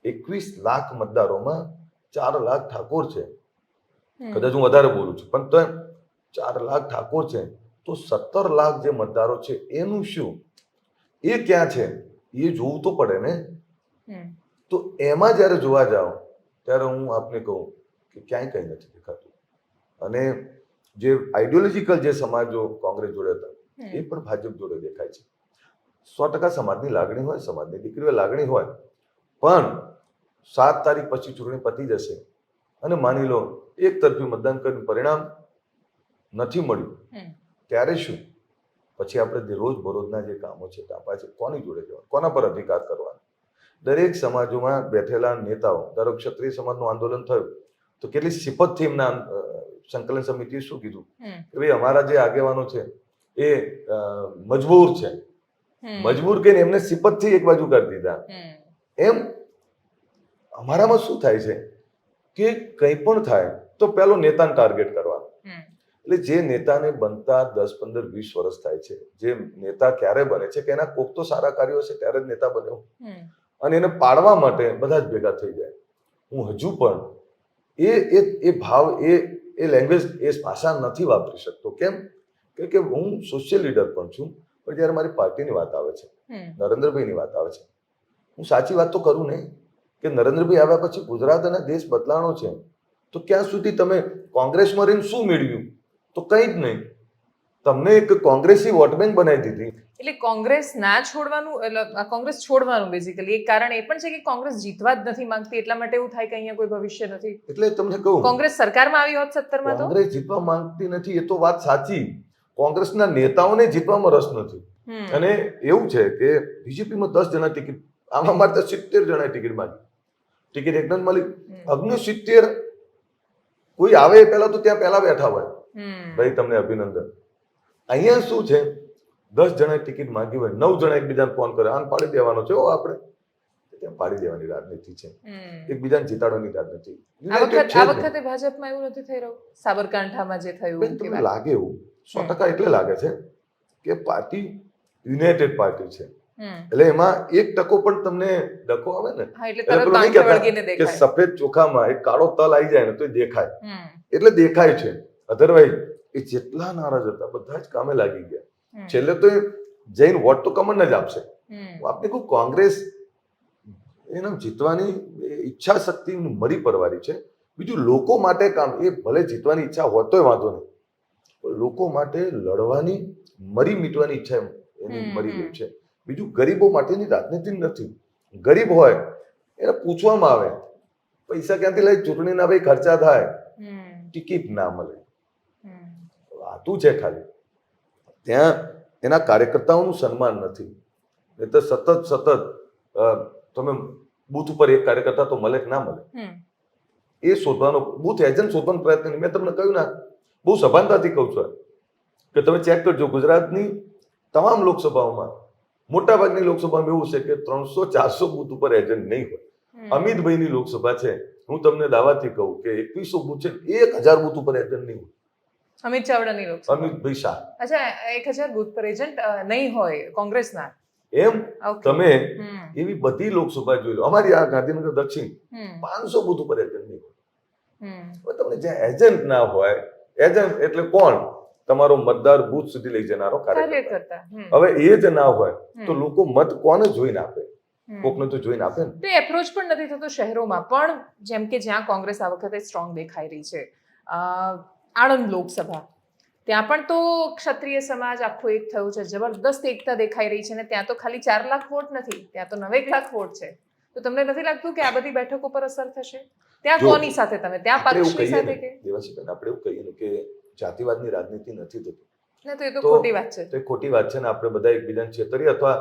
21 લાખ મતદારોમાં 4 લાખ ઠાકોર છે. કદાચ હું વધારે બોલું છું, પણ તો 4 લાખ ઠાકોર છે તો 17 લાખ જે મતદારો છે એનું શું? એ ક્યાં છે એ જોવું તો પડે ને. તો એમાં જ્યારે જોવા જાઓ ત્યારે હું આપને કહું કે ક્યાંય કંઈ નથી દેખાતું. અને જે આઈડિયોલોજીકલ જે સમાજો કોંગ્રેસ જોડે હતા એ પણ ભાજપ જોડે દેખાય છે. 100% સમાજની લાગણી હોય, સમાજની દીકરીઓ લાગણી હોય, પણ 7 તારીખ પછી ચૂંટણી પતી જશે અને માની લો એક તરફી મતદાન કરીને પરિણામ નથી મળ્યું, ત્યારે શું? પછી આપણે રોજ બરોજના જે કામો છે પાછળ કોની જોડે જવાનું, કોના પર અધિકાર કરવાનો? દરેક સમાજોમાં બેઠેલા નેતાઓ, ધારો ક્ષત્રિય સમાજનું આંદોલન થયું તો કેટલી શપથથી એમના સંકલન સમિતિએ શું કીધું કે ભાઈ અમારા જે આગેવાનો છે એ મજબૂર છે. મજબૂર કહીને એમને શપથથી એક બાજુ કરી દીધા. એમ અમારામાં શું થાય છે કે કંઈ પણ થાય તો પેલો નેતાને ટાર્ગેટ કરવાનો. એટલે જે નેતાને બનતા 10, 15, 20 વર્ષ થાય છે, જે નેતા ક્યારે બને છે કે એના કોક તો સારા કાર્યો છે ત્યારે જ નેતા બન્યો, અને એને પાડવા માટે બધા જ ભેગા થઈ જાય. હું હજુ પણ એ ભાવ, એ લેંગ્વેજ, એ ભાષા નથી વાપરી શકતો. કેમ? કે હું સોશિયલ લીડર પણ છું, પણ જ્યારે મારી પાર્ટીની વાત આવે છે, નરેન્દ્રભાઈની વાત આવે છે, હું સાચી વાત તો કરું નહીં કે નરેન્દ્રભાઈ આવ્યા પછી ગુજરાત અને દેશ બદલાણો છે. તો ક્યાં સુધી તમે કોંગ્રેસમાં રહીને શું મેળવ્યું? તો કંઈ જ નહીં. તમને એક કોંગ્રેસી વોટ બેંક બનાવી દીધી. એટલે કોંગ્રેસ ના છોડવાનું, એટલે કોંગ્રેસ છોડવાનું બેઝિકલી એક કારણ એ પણ છે કે કોંગ્રેસ જીતવા જ નથી માંગતી, એટલા માટે એવું થાય કે અહીંયા કોઈ ભવિષ્ય નથી. એટલે તમને કહું, કોંગ્રેસ સરકારમાં આવી હોત 17માં તો કોંગ્રેસ જીતવા માંગતી નથી એ તો વાત સાચી. કોંગ્રેસના નેતાઓને જીતવામાં રસ નથી. અને એવું છે કે બીજેપીમાં 10 જણા ટિકિટ, આમાં મારે તો 70 જણાએ ટિકિટ માંગી. ટિકિટ એકદમ મળી. 70 કોઈ આવે એ પહેલા તો ત્યાં પહેલા બેઠા હોય, ભાઈ તમને અભિનંદન. અહીંયા શું છે, 10 જણાએ ટિકિટ માંગી હોય, 9 જણા એકબીજાને ફોન કરે, આને પાડી દેવાનો છે આપણે, ત્યાં પાડી દેવાની રાજનીતિ છે, એકબીજાને જીતાડવાની રાજનીતિ. આ વખતે ભાજપમાં એવું નથી થઈ રહ્યું? સાબરકાંઠામાં જે થયું તમને લાગે એવું 100% એટલે લાગે છે કે પાર્ટી યુનાઇટેડ પાર્ટી છે. એટલે એમાં 1% પણ તમને ડકો આવે ને, એટલે નહીં કહેતા કે સફેદ ચોખામાં એક કાળો તલ આવી જાય ને તો એ દેખાય, એટલે દેખાય છે. અધરવાઇઝ એ જેટલા નારાજ હતા બધા જ કામે લાગી ગયા. છેલ્લે તો એ જઈને વોટ તો કમળને જ આપશે. આપણે કોઈ કોંગ્રેસ એને જીતવાની ઈચ્છા શક્તિ મરી પડવાની છે. બીજું લોકો માટે કામ, એ ભલે જીતવાની ઈચ્છા હોતોય વાંધો નહીં, લોકો માટે લડવાની, મરી મીટવાની ઈચ્છા એની મરી ગઈ છે. બીજું ગરીબો માટેની રાજનીતિ નથી. ગરીબ હોય એને પૂછવામાં આવે પૈસા ક્યાંથી લઈ, ચૂંટણીના ભાઈ ખર્ચા થાય, ટિકિટ ના મળે, વાતું છે ખાલી. ત્યાં એના કાર્યકર્તાઓનું સન્માન નથી. એ તો સતત તમે બૂથ ઉપર એક કાર્યકર્તા તો મળે કે ના મળે, એ શોધવાનો, બૂથ એજન્ટ શોધવાનો પ્રયત્ન. મેં તમને કહ્યું ના, બહુ સભાનતાથી કહું છું કે તમે ચેક કરજો, ગુજરાતની તમામ લોકસભાઓમાં, મોટાભાગની લોકસભામાં એવું છે કે 300-400 બૂથ ઉપર એજન્ટ નહીં હોય. અમિતભાઈની લોકસભા છે, હું તમને દાવાથી કહું કે 2100 બૂથ છે, 1000 બૂથ ઉપર એજન્ટ નહીં હોય. અમિત ચાવડાની લોકસભા, અમિતભાઈ શાહ, અચ્છા, 1000 બૂથ પર એજન્ટ નહીં હોય કોંગ્રેસના. એમ Okay. તમે હમ. એવી બધી લોકસભા જોઈ લો. અમારી આ ગાંધીનગર દક્ષિણ હમ. 500 બૂથ ઉપર એજન્ટ નહીં. હમ. હવે તમને જ્યાં એજન્ટ ના હોય, એજન્ટ એટલે કોણ? તમારો મતદાર બૂથ સુધી લઈ જનારો કાર્યકર્તા. કાર્યકર્તા. હમ. હવે એ જ ના હોય તો હમ. લોકો મત કોને જોઈને આપે? હમ. કોકને તો જોઈને આપે ને. તો એ એપ્રોચ પણ નથી થતો શહેરોમાં પણ, જેમ કે જ્યાં કોંગ્રેસ આ વખતે સ્ટ્રોંગ દેખાઈ રહી છે, આણંદ લોકસભા, ત્યાં પણ તો ક્ષત્રિય સમાજ આખો એક થયો છે, જબરદસ્ત એકતા દેખાઈ રહી છે, અને ત્યાં તો ખાલી 4 લાખ વોટ નથી, ત્યાં તો 9 લાખ વોટ છે. તો તમને નથી લાગતું કે આ બધી બેઠકો પર અસર થશે? ત્યાં જો, કોની સાથે તમે, ત્યાં આપણે એવું પક્ષની કહીએ સાથે ને, કે દેવાંશીબેન, આપણે એવું કહીએ ને કે જાતિવાદની રાજનીતિ નથી થતી, ના? તો એ તો તો ખોટી વાત છે. તો એ ખોટી વાત છે ને. આપણે બધા એકબીજાને છેતરીએ અથવા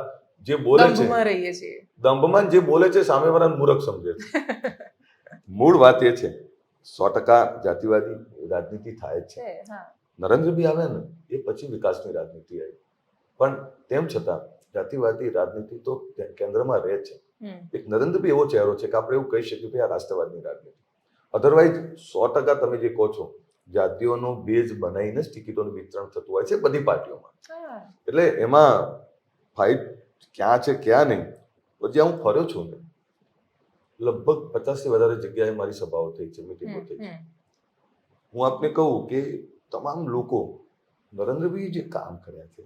જે બોલે છે દંભમાં રહીએ છીએ. દંભમાન જે બોલે છે સામેવાળાને મૂર્ખ સમજે છે. મૂળ વાત એ છે 100% જાતિવાદી રાજનીતિ થાય જ છે. છે, હા. નરેન્દ્રભાઈ આવે ને એ પછી વિકાસની રાજનીતિ આવી, પણ તેમ છતાં જાતિવાદી રાજનીતિ તો કેન્દ્રમાં રહે છે. હમ. એક નરેન્દ્રભાઈ એવો ચહેરો છે કે આપણે એવું કહી શકીએ કે આ રાષ્ટ્રવાદની રાજનીતિ. અધરવાઇઝ 100% તમે જે કહો છો, જાતિઓનો બેઝ બનાવીને જ ટિકિટોનું વિતરણ થતું હોય છે બધી પાર્ટીઓમાં. હા. એટલે એમાં ફાઇટ ક્યાં છે ક્યાં નહીં. તો જ્યાં હું ફર્યો છું ને, લગભગ 50 થી વધારે જગ્યાએ મારી સભાઓ થઈ છે, મિટિંગો હમ. થઈ છે. હમ. હું આપને કહું કે તમામ લોકો નરેન્દ્રભાઈએ જે કામ કર્યા છે,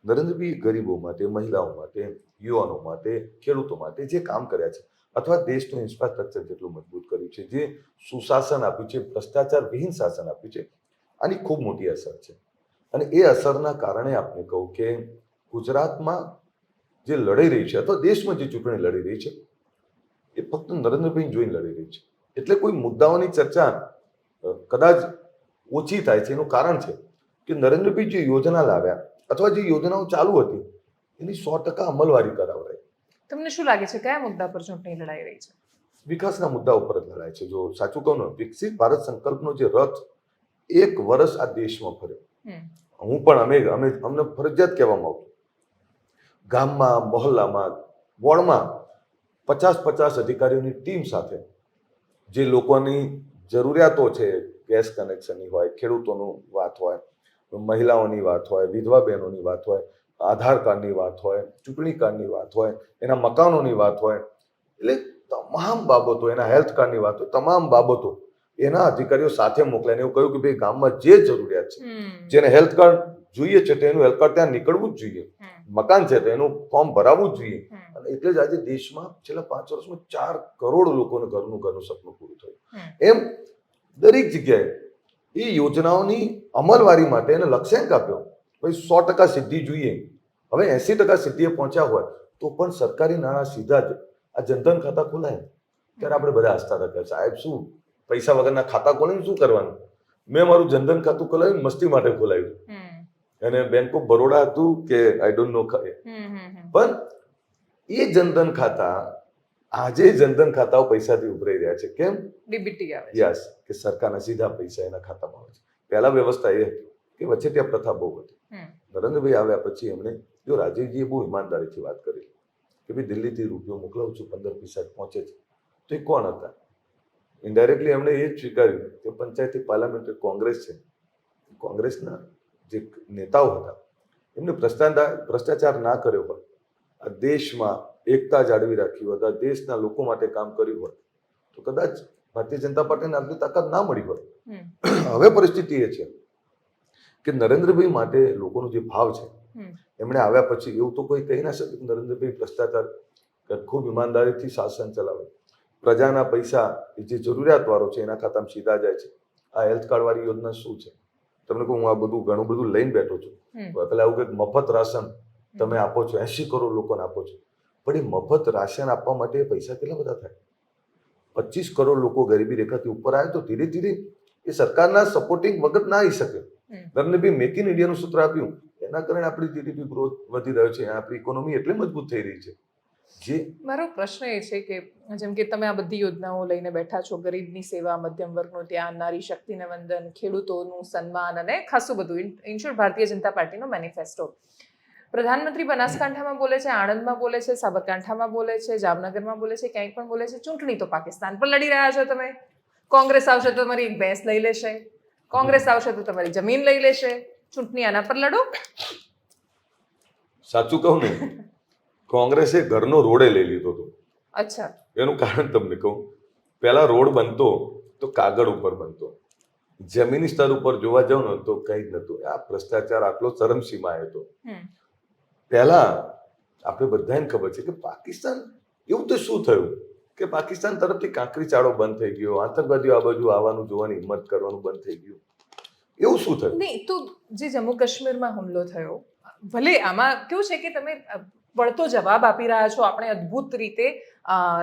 નરેન્દ્રભાઈએ ગરીબો માટે, મહિલાઓ માટે, યુવાનો માટે, ખેડૂતો માટે જે કામ કર્યા છે, અથવા દેશનું ઇન્ફ્રાસ્ટ્રક્ચર જેટલું મજબૂત કર્યું છે, જે સુશાસન આપ્યું છે, ભ્રષ્ટાચાર વિહીન શાસન આપ્યું છે, આની ખૂબ મોટી અસર છે. અને એ અસરના કારણે આપણે કહું કે ગુજરાતમાં જે લડાઈ રહી છે અથવા દેશમાં જે ચૂંટણી લડી રહી છે એ ફક્ત નરેન્દ્રભાઈ જોઈને લડી રહી છે. એટલે કોઈ મુદ્દાઓની ચર્ચા કદાચ ઓછી થાય છે. એનું કારણ છે કે નરેન્દ્રભાઈ જે યોજના લાવ્યા અથવા જે યોજનાઓ ચાલુ હતી એની 100% અમલવારી કરાવડાય. તમને શું લાગે છે કયા મુદ્દા પર ચૂંટણી લડાઈ રહી છે? વિકાસના મુદ્દા ઉપર જ લડાય છે. જો સાચું કહું ને, વિકસિત ભારત સંકલ્પનો જે રથ 1 વર્ષ આ દેશમાં ફર્યો, હમ. હું પણ અમને ફરજિયાત કહેવામાં આવતું, ગામમાં, મહોલ્લામાં, વોર્ડમાં 50-50 અધિકારીઓની ટીમ સાથે જે લોકોની જરૂરિયાતો છે, ગેસ કનેક્શનની હોય, ખેડૂતોની વાત હોય, મહિલાઓની વાત હોય, વિધવા બહેનોની વાત હોય, આધાર કાર્ડની વાત હોય, ચૂંટણી કાર્ડની વાત હોય, એના મકાનોની વાત હોય, એટલે તમામ બાબતો, એના હેલ્થ કાર્ડની વાત હોય, તમામ બાબતો એના અધિકારીઓ સાથે મોકલાઈને એવું કહ્યું કે ભાઈ ગામમાં જે જરૂરિયાત છે, જેને હેલ્થ કાર્ડ જોઈએ છે તો એનું હેલ્થ કાર્ડ ત્યાં નીકળવું જ જોઈએ, મકાન છે તો એનું ફોર્મ ભરાવવું જ જોઈએ. અને એટલે જ આજે દેશમાં છેલ્લા 5 વર્ષમાં 4 કરોડ લોકોને ઘરનું સપનું પૂરું થયું. એમ દરેક જગ્યાએ એ યોજનાઓની અમલવારી માટે એને લક્ષ્યાંક આપ્યો. ભાઈ 100% સિદ્ધિ જોઈએ. હવે 80% સિદ્ધિએ પહોંચ્યા હોય તો પણ સરકારી નાણાં સીધા જ આ જનધન ખાતા ખોલાય. ત્યારે આપણે બધા હસતા હતા, સાહેબ શું પૈસા વગરના ખાતા ખોલીને શું કરવાનું? મેં મારું જનધન ખાતું ખોલાવ્યું, મસ્તી માટે ખોલાવ્યું. અને બેંક ઓફ બરોડા હતું કે આઈ ડોન્ટ નો, પણ એ જનધન ખાતા આજે જનધન ખાતાઓ પૈસાથી ઉભરાઈ રહ્યા છે. કેમ? ડીબીટી આવે છે. યસ, કે સરકારના સીધા પૈસા એના ખાતામાં આવે છે. પહેલા વ્યવસ્થા એ હતી કે વચ્ચે ત્યાં પ્રથા બહુ હતી. નરેન્દ્રભાઈ આવ્યા પછી એમણે, જો રાજીવજીએ બહુ ઈમાનદારીથી વાત કરી કે ભાઈ દિલ્હીથી રૂપિયો મોકલાવું છું, 15 પૈસા પહોંચે છે, તો એ કોણ હતા? ઇનડાયરેક્ટલી એમણે એ જ સ્વીકાર્યું કે પંચાયતી પાર્લામેન્ટરી કોંગ્રેસ છે, કોંગ્રેસના જે નેતાઓ હતા એમને ભ્રષ્ટાચાર ના કર્યો હોય, આ દેશમાં એકતા જાળવી રાખી હોય, આ દેશના લોકો માટે કામ કર્યું હોય તો કદાચ ભારતીય જનતા પાર્ટીને આટલી તાકાત ના મળી હોય. હવે પરિસ્થિતિ એ છે કે નરેન્દ્રભાઈ માટે લોકોનો જે ભાવ છે, એમણે આવ્યા પછી એવું તો કોઈ કહી ના શકે કે નરેન્દ્રભાઈ ભ્રષ્ટાચાર, ખૂબ ઈમાનદારીથી શાસન ચલાવે, પ્રજાના પૈસા જે જરૂરિયાતવાળો છે એના ખાતામાં સીધા જાય છે. આ હેલ્થ કાર્ડ વાળી યોજના શું છે? તમને કહું, હું આ ઘણું બધું લઈને બેઠો છું. પેલા આવું કંઈક મફત રાશન તમે આપો છો, 80 કરોડ લોકોને આપો છો, પણ એ મફત રાશન આપવા માટે પૈસા કેટલા બધા થાય? 25 કરોડ લોકો ગરીબી રેખાથી ઉપર આવે તો ધીરે ધીરે એ સરકારના સપોર્ટિંગ વગર ના આવી શકે. નરેન્દ્રભાઈ મેક ઇન ઇન્ડિયાનું સૂત્ર આપ્યું, એના કારણે આપણી જીડીપી ગ્રોથ વધી રહ્યો છે, આપણી ઇકોનોમી એટલે મજબૂત થઈ રહી છે. મારો પ્રશ્ન એ છે કે જેમ કે તમે આ બધી યોજનાઓ લઈને બેઠા છો, ગરીબની સેવા, મધ્યમ વર્ગનું ધ્યાન, નારી શક્તિને વંદન, ખેડૂતોનું સન્માન અને ખાસું બધું, ઇન શોર્ટ ભારતીય જનતા પાર્ટીનો મેનિફેસ્ટો. પ્રધાનમંત્રી બનાસકાંઠામાં બોલે છે, આણંદમાં બોલે છે, સાબરકાંઠામાં બોલે છે, જામનગરમાં બોલે છે, ક્યાંય પણ બોલે છે. ચૂંટણી તો પાકિસ્તાન પર લડી રહ્યા છો તમે. કોંગ્રેસ આવશે તો તમારી એક ભેંસ લઈ લેશે, કોંગ્રેસ આવશે તો તમારી જમીન લઈ લેશે. ચૂંટણી આના પર લડો. સાચું કહું ને કોંગ્રેસે ઘરનો રોડે લઈ લીધો હતો. અચ્છા. એનું કારણ તમને કહું, પહેલા રોડ બનતો તો કાગળ ઉપર બનતો, જમીની સ્તર ઉપર જોવા જાવ ને તો કઈ જ નતું. આ ભ્રષ્ટાચાર આટલો ચરમસીમાએ હતો. પહેલા આપણે બધાને ખબર છે કે પાકિસ્તાન, એવું તો શું થયું કે પાકિસ્તાન તરફથી કાંકરી ચાળો બંધ થઈ ગયો, આતંકવાદીઓ આ બાજુ આવવાનું જોવાની હિંમત કરવાનું બંધ થઈ ગયું, એવું શું થયું? નહીં તો જે જમ્મુ કાશ્મીરમાં હુમલો થયો, ભલે આમાં કેવું છે કે તમે વળતો જવાબ આપી રહ્યા છો, આપણે અદ્ભુત રીતે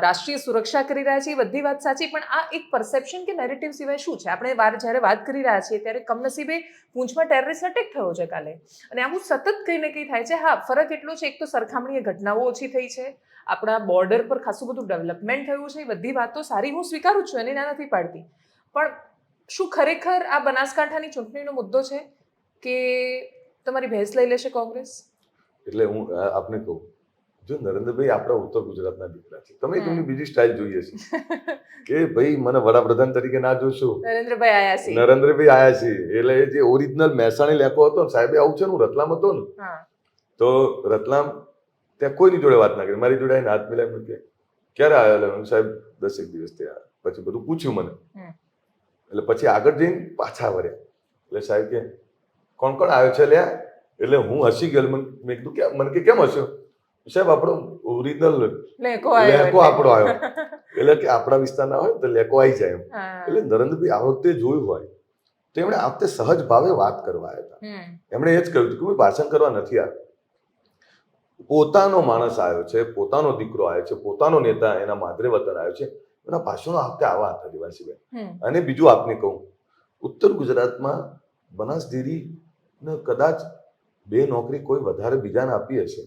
રાષ્ટ્રીય સુરક્ષા કરી રહ્યા છીએ, બધી વાત સાચી, પણ આ એક પરસેપ્શન કે નેરેટિવ સિવાય શું છે? આપણે જ્યારે વાત કરી રહ્યા છીએ ત્યારે કમનસીબે પૂંછમાં ટેરરિસ્ટ અટેક થયો છે કાલે, અને આવું સતત કંઈ ને કંઈ થાય છે. હા, ફરક એટલો છે, એક તો સરખામણીએ ઘટનાઓ ઓછી થઈ છે, આપણા બોર્ડર પર ખાસું બધું ડેવલપમેન્ટ થયું છે, એ બધી વાતો સારી હું સ્વીકારું છું, એને ના નથી પાડતી, પણ શું ખરેખર આ બનાસકાંઠાની ચૂંટણીનો મુદ્દો છે કે તમારી ભેંસ લઈ લેશે કોંગ્રેસ? એટલે હું આપને કહું, જો નરેન્દ્રભાઈ આપણા ઉત્તર ગુજરાતના દીકરા છે, તમે તેમની બીજી સ્ટાઇલ જોઈએ છે કે ભાઈ મને વડાપ્રધાન તરીકે ના જોશો, નરેન્દ્રભાઈ આયા છે, એટલે જે ઓરિજિનલ મહેસાણી લેકો હતો ને સાહેબે, આવું છે ને, હું રતલામ હતો ને, તો રતલામ ત્યાં કોઈની જોડે વાત ના કરી, મારી જોડે હાથ મિલાય મને કે ક્યારે આવ્યો, સાહેબ 10 દિવસ થયા, પછી બધું પૂછ્યું મને, એટલે પછી આગળ જઈને પાછા વર્યા, એટલે સાહેબ કે કોણ કોણ આવ્યો છે લ્યા? એટલે હું હસી ગયો. મેં કીધું કે મને કે કેમ હસ્યો? સાહેબ આપણો ઓરિજિનલ લેકો આપણો આવ્યો, એટલે કે આપણા વિસ્તારના હોય તો લેકો આવી જાય એમ. એટલે નરેન્દ્રભાઈ આ વખતે જોયું હોય તો એમણે આ વખતે સહજ ભાવે વાત કરવા આવ્યા હતા. એમણે એ જ કહ્યું કે ભાષણ કરવા નથી આવ્યો, પોતાનો માણસ આવ્યો છે, પોતાનો દીકરો આવ્યો છે, પોતાનો નેતા એના માદરે વતન આવ્યો છે, એના ભાષણો આ વખતે આવા હતા દેવાંશીભાઈ. અને બીજું આપને કહું, ઉત્તર ગુજરાતમાં બનાસ ડેરીને કદાચ 2 નોકરી કોઈ વધારે બીજાને આપી હશે,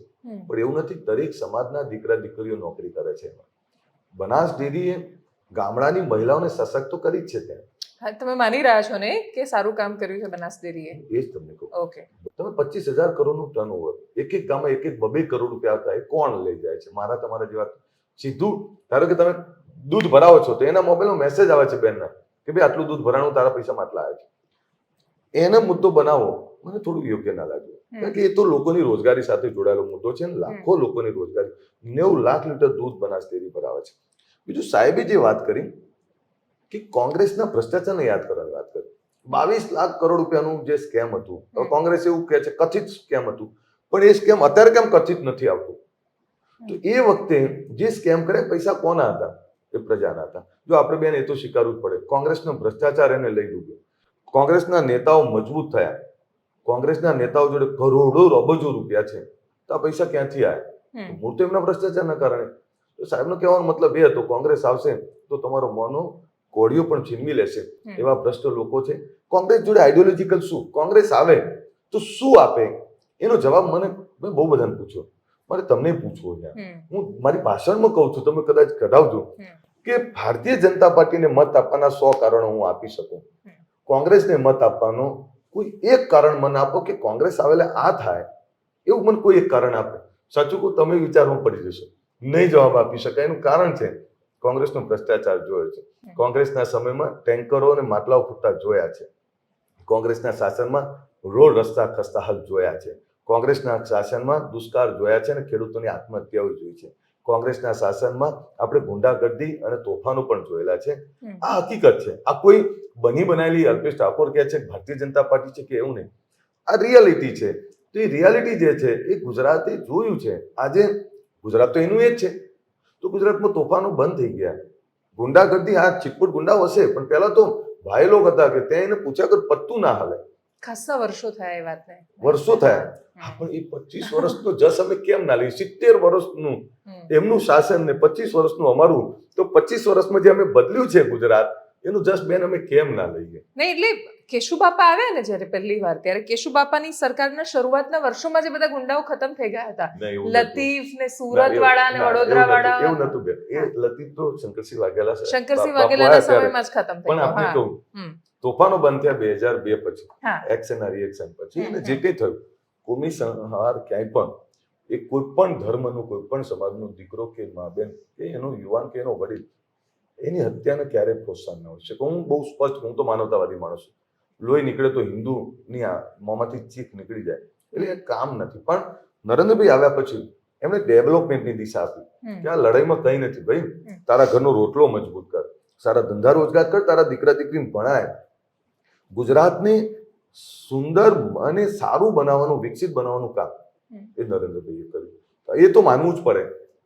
પણ એવું નથી, દરેક સમાજના દીકરા દીકરીઓ નોકરી કરે છે. બનાસ ડેરીએ ગામડાની મહિલાઓને સશક્ત તો કરી જ છે ત્યાં. હા, તમે માની રહ્યા છો ને કે સારું કામ કર્યું છે બનાસ ડેરીએ? એ જ તમને કહું. ઓકે, તમે 25,000 કરોડનું ટર્નઓવર, એક ગામમાં 1-2 કરોડ રૂપિયા આવતા, એ કોણ લઈ જાય છે? મારા તમારા જેવા સીધું, ધારો કે તમે દૂધ ભરાવો છો તો એના મોબાઈલમાં મેસેજ આવે છે બેનના કે ભાઈ આટલું દૂધ ભરાણું, તારા પૈસામાં આટલા આવે છે. એનો મુદ્દો બનાવો મને થોડું યોગ્ય ના લાગ્યું, કારણ કે એ તો લોકોની રોજગારી સાથે જોડાયેલો મુદ્દો છે ને, લાખો લોકોની રોજગારી, 90 લાખ લીટર દૂધ બનાસ ડેરી પર આવે છે. બીજું સાહેબે જે વાત કરી કે કોંગ્રેસના ભ્રષ્ટાચારને યાદ કરવાની વાત કરી, 22 લાખ કરોડ રૂપિયાનું જે સ્કેમ હતું, કોંગ્રેસ એવું કહે છે કથિત સ્કેમ હતું, પણ એ સ્કેમ અત્યારે કેમ કથિત નથી આવતું? તો એ વખતે જે સ્કેમ કરે પૈસા કોના હતા? એ પ્રજાના હતા. જો આપણે બેન એ તો સ્વીકારવું જ પડે, કોંગ્રેસનો ભ્રષ્ટાચાર એને લઈ ડૂબ્યો. કોંગ્રેસના નેતાઓ મજબૂત થયા, કોંગ્રેસના નેતાઓ જોડે કરોડો અબજો રૂપિયા છે, તો આ પૈસા ક્યાંથી આવ્યા? મૂળ તો એમના ભ્રષ્ટાચારના કારણે. તો સાહેબનો કહેવાનો મતલબ એ હતો, કોંગ્રેસ આવશે તો તમારો મોનો કોળીઓ પણ છીનવી લેશે, એવા ભ્રષ્ટ લોકો છે. કોંગ્રેસ જોડે આઈડિયોલોજીકલ શું? કોંગ્રેસ આવે તો શું આપે? એનો જવાબ મેં બહુ બધાને પૂછ્યો, મારે તમને પૂછવો છે. હું મારી ભાષણમાં કહું છું, તમે કદાચ કઢાવજો કે ભારતીય જનતા પાર્ટીને મત આપવાના 100 કારણો હું આપી શકું, કોંગ્રેસને મત આપવાનો કોઈ એક કારણ મને આપો કે કોંગ્રેસ આવેલા આ થાય, એવું મને કોઈ એક કારણ આપે. સાચું કહું, તમે વિચારવા પડી જશો, નહીં જવાબ આપી શકાય. એનું કારણ છે કોંગ્રેસનો ભ્રષ્ટાચાર જોયો છે. કોંગ્રેસના સમયમાં ટેન્કરો અને માટલાઓ ફૂટતા જોયા છે, કોંગ્રેસના શાસનમાં રોડ રસ્તા ખસ્તા હાલ જોયા છે, કોંગ્રેસના શાસનમાં દુષ્કાળ જોયા છે અને ખેડૂતોની આત્મહત્યાઓ જોઈ છે, કોંગ્રેસના શાસનમાં આપણે ગુંડાગર્દી અને તોફાનો પણ જોયેલા છે. આ હકીકત છે, આ કોઈ બની બનાવેલી અલ્પેશ ઠાકોર કહે છે ભારતીય જનતા પાર્ટી છે કે એવું નહીં, આ રિયાલિટી છે. તો એ રિયાલિટી જે છે એ ગુજરાતે જોયું છે. આજે ગુજરાત તો એનું એ જ છે, તો ગુજરાતમાં તોફાનો બંધ થઈ ગયા, ગુંડાગર્દી, આ ચીટપુટ ગુંડાઓ હશે, પણ પહેલા તો ભાઈ લોકો હતા કે ત્યાં એને પૂછ્યા કર પત્તું ના હાલે. ખાસા વર્ષો થયા એ વાતને, વર્ષો થયા, પણ એ 25 વર્ષનો જસ અમે કેમ ના લઈએ? 70 વર્ષનું એમનું શાસન ને 25 વર્ષનું અમારું, તો 25 વર્ષમાં જે અમે બદલ્યું છે ગુજરાત, એનું જસ બેન અમે કેમ ના લઈએ? નહીં, એટલે કેશુબાપા આવ્યા ને જ્યારે પહેલી વાર, ત્યારે કેશુબાપાની સરકારના શરૂઆતના વર્ષોમાં જે બધા ગુંડાઓ ખતમ થઈ ગયા હતા, લતીફ ને સુરત વાળા ને વડોદરા વાળા, એવું નતું બેન. એ લતીફ તો શંકરસિંહ વાઘેલાના સમયમાં જ ખતમ થઈ પણ આપણે ગયો. કહું, તોફાનો બંધ થયા 2002 પછી, એક્શન ના રિએક્શન પછી, અને જે કંઈ થયું, કોમી સંહાર ક્યાંય પણ એ કોઈ પણ ધર્મનું, કોઈ પણ સમાજનો દીકરો કે મા બેન કે એનો યુવાન કે એનો વડીલ, એની હત્યાને ક્યારેય પ્રોત્સાહન ન હોય છે. હું બહુ સ્પષ્ટ, હું તો માનવતાવાદી માણસ છું, લોહી નીકળે તો હિન્દુની મોંમાંથી ચીખ નીકળી જાય, એટલે એ કામ નથી. પણ નરેન્દ્રભાઈ આવ્યા પછી એમણે ડેવલપમેન્ટની દિશા આપી કે આ લડાઈમાં કંઈ નથી ભાઈ, તારા ઘરનો રોટલો મજબૂત કર, સારા ધંધા રોજગાર કર, તારા દીકરા દીકરીને ભણાય. ગુજરાતને સુંદર અને સારું બનાવવાનું, વિકસિત બનાવવાનું કામ એ નરેન્દ્રભાઈએ કર્યું. એ તો માનવું જ પડે.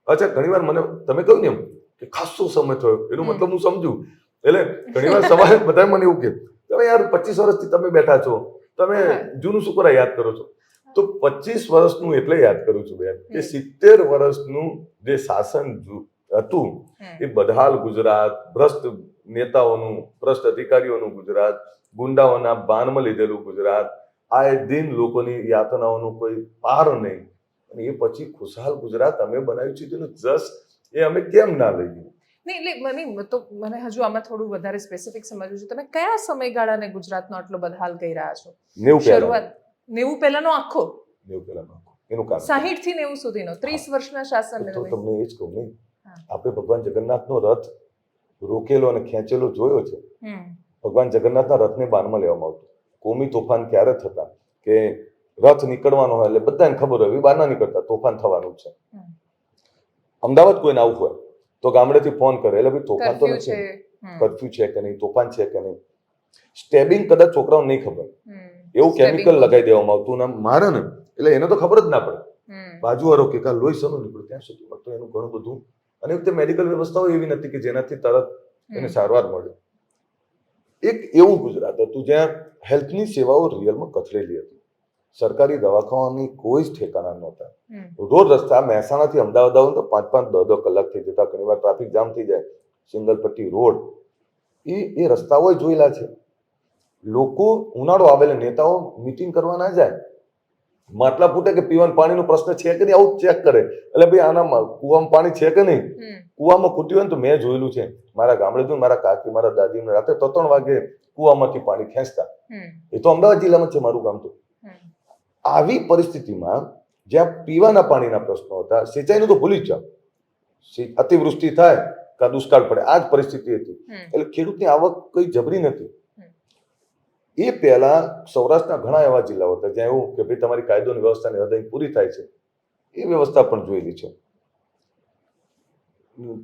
અચ્છા, ઘણીવાર મને તમે કહ્યું ને એમ કે ખાસો સમય થયો, એનો મતલબ હું સમજુ. એટલે ઘણીવાર સવારે બધા મને એવું કે તમે યાર 25 વર્ષથી તમે બેઠા છો, તમે જૂનું શું કરવા યાદ કરો છો? તો 25 વર્ષનું એટલે યાદ કરું છું બેન કે 70 વર્ષનું જે શાસન હતું એ બદહાલ ગુજરાત, ભ્રષ્ટ નેતાઓનું, ભ્રષ્ટ અધિકારીઓનું ગુજરાત, ગુંડાઓના બાનમાં લીધેલું ગુજરાત, આએ દિન લોકોની યાતનાઓનું કોઈ પાર નહીં, અને એ પછી ખુશહાલ ગુજરાત અમે બનાવ્યું છે, તેનું જસ એ અમે કેમ ના લઈએ? નહીં, એટલે મને હજુ આમાં થોડું વધારે સ્પેસિફિક સમજવું છે. તમે કયા સમયગાળાને ગુજરાતનો આટલો બદહાલ કહી રહ્યા છો? 90 પહેલાનો આખો 90 પહેલાનો આખો એનું કારણ 60 થી 90 સુધીનો 30 વર્ષના શાસનને તો તમને એ જ કહું નહીં, આપણે ભગવાન જગન્નાથનો રથ રોકેલો અને ખેંચેલો જોયો છે. ભગવાન જગન્નાથના રથને બાનમાં લેવામાં આવતું. કોમી તોફાન ક્યારે થતા કે રથ નીકળવાનો હોય એટલે બધાને ખબર હોય બહાર ના નીકળતા, તોફાન થવાનું છે. અમદાવાદ કોઈને આવું હોય તો ગામડેથી ફોન કરે, એટલે ભાઈ તોફાન તો નથી, કર્ફ્યુ છે કે નહીં, તોફાન છે કે નહીં. સ્ટેબિંગ કદાચ છોકરાઓને નહીં ખબર, એવું કેમિકલ લગાવી દેવામાં આવતું ને મારે ને એટલે એને તો ખબર જ ના પડે. બાજુવાળો કે લોહી સનું નીકળ્યું ત્યાં સુધી તો એનું ઘણું બધું, અને તે મેડિકલ વ્યવસ્થાઓ એવી નથી કે જેનાથી તરત એને સારવાર મળે. એક એવું ગુજરાત હતું જ્યાં હેલ્થની સેવાઓ રિયલમાં કથળેલી હતી. સરકારી દવાખાનાની કોઈ જ ઠેકાણા નહોતા. રોડ રસ્તા મહેસાણાથી અમદાવાદ આવો તો 5-5, 10 કલાક થઈ જતા. ઘણીવાર ટ્રાફિક જામ થઈ જાય. સિંગલ પટ્ટી રોડ, એ રસ્તાઓ જોયેલા છે. લોકો ઉનાળો આવે એટલે નેતાઓ મીટિંગ કરવા ના જાય, માટલા ફૂટે કે પીવાનું પાણીનો પ્રશ્ન છે કે નહીં આવું ચેક કરે. એટલે ભાઈ આના કુવામાં પાણી છે કે નહીં, કુવામાં ખૂટ્યું હોય ને તો મેં જોયેલું છે મારા ગામડે જો મારા કાકી મારા દાદી રાતે 3 વાગે કુવામાંથી પાણી ખેંચતા. એ તો અમદાવાદ જિલ્લામાં છે મારું ગામ. તો આવી પરિસ્થિતિમાં જ્યાં પીવાના પાણીના પ્રશ્નો હતા, સિંચાઈનું તો ભૂલી જ જાઓ, અતિવૃષ્ટિ થાય કે દુષ્કાળ પડે, આ જ પરિસ્થિતિ હતી. એટલે ખેડૂતની આવક કઈ જબરી નથી. એ પહેલા સૌરાષ્ટ્રના ઘણા એવા જિલ્લાઓ હતા જ્યાં એવું કે ભાઈ તમારી કાયદોની વ્યવસ્થાની હદ પૂરી થાય છે, એ વ્યવસ્થા પણ જોયેલી છે.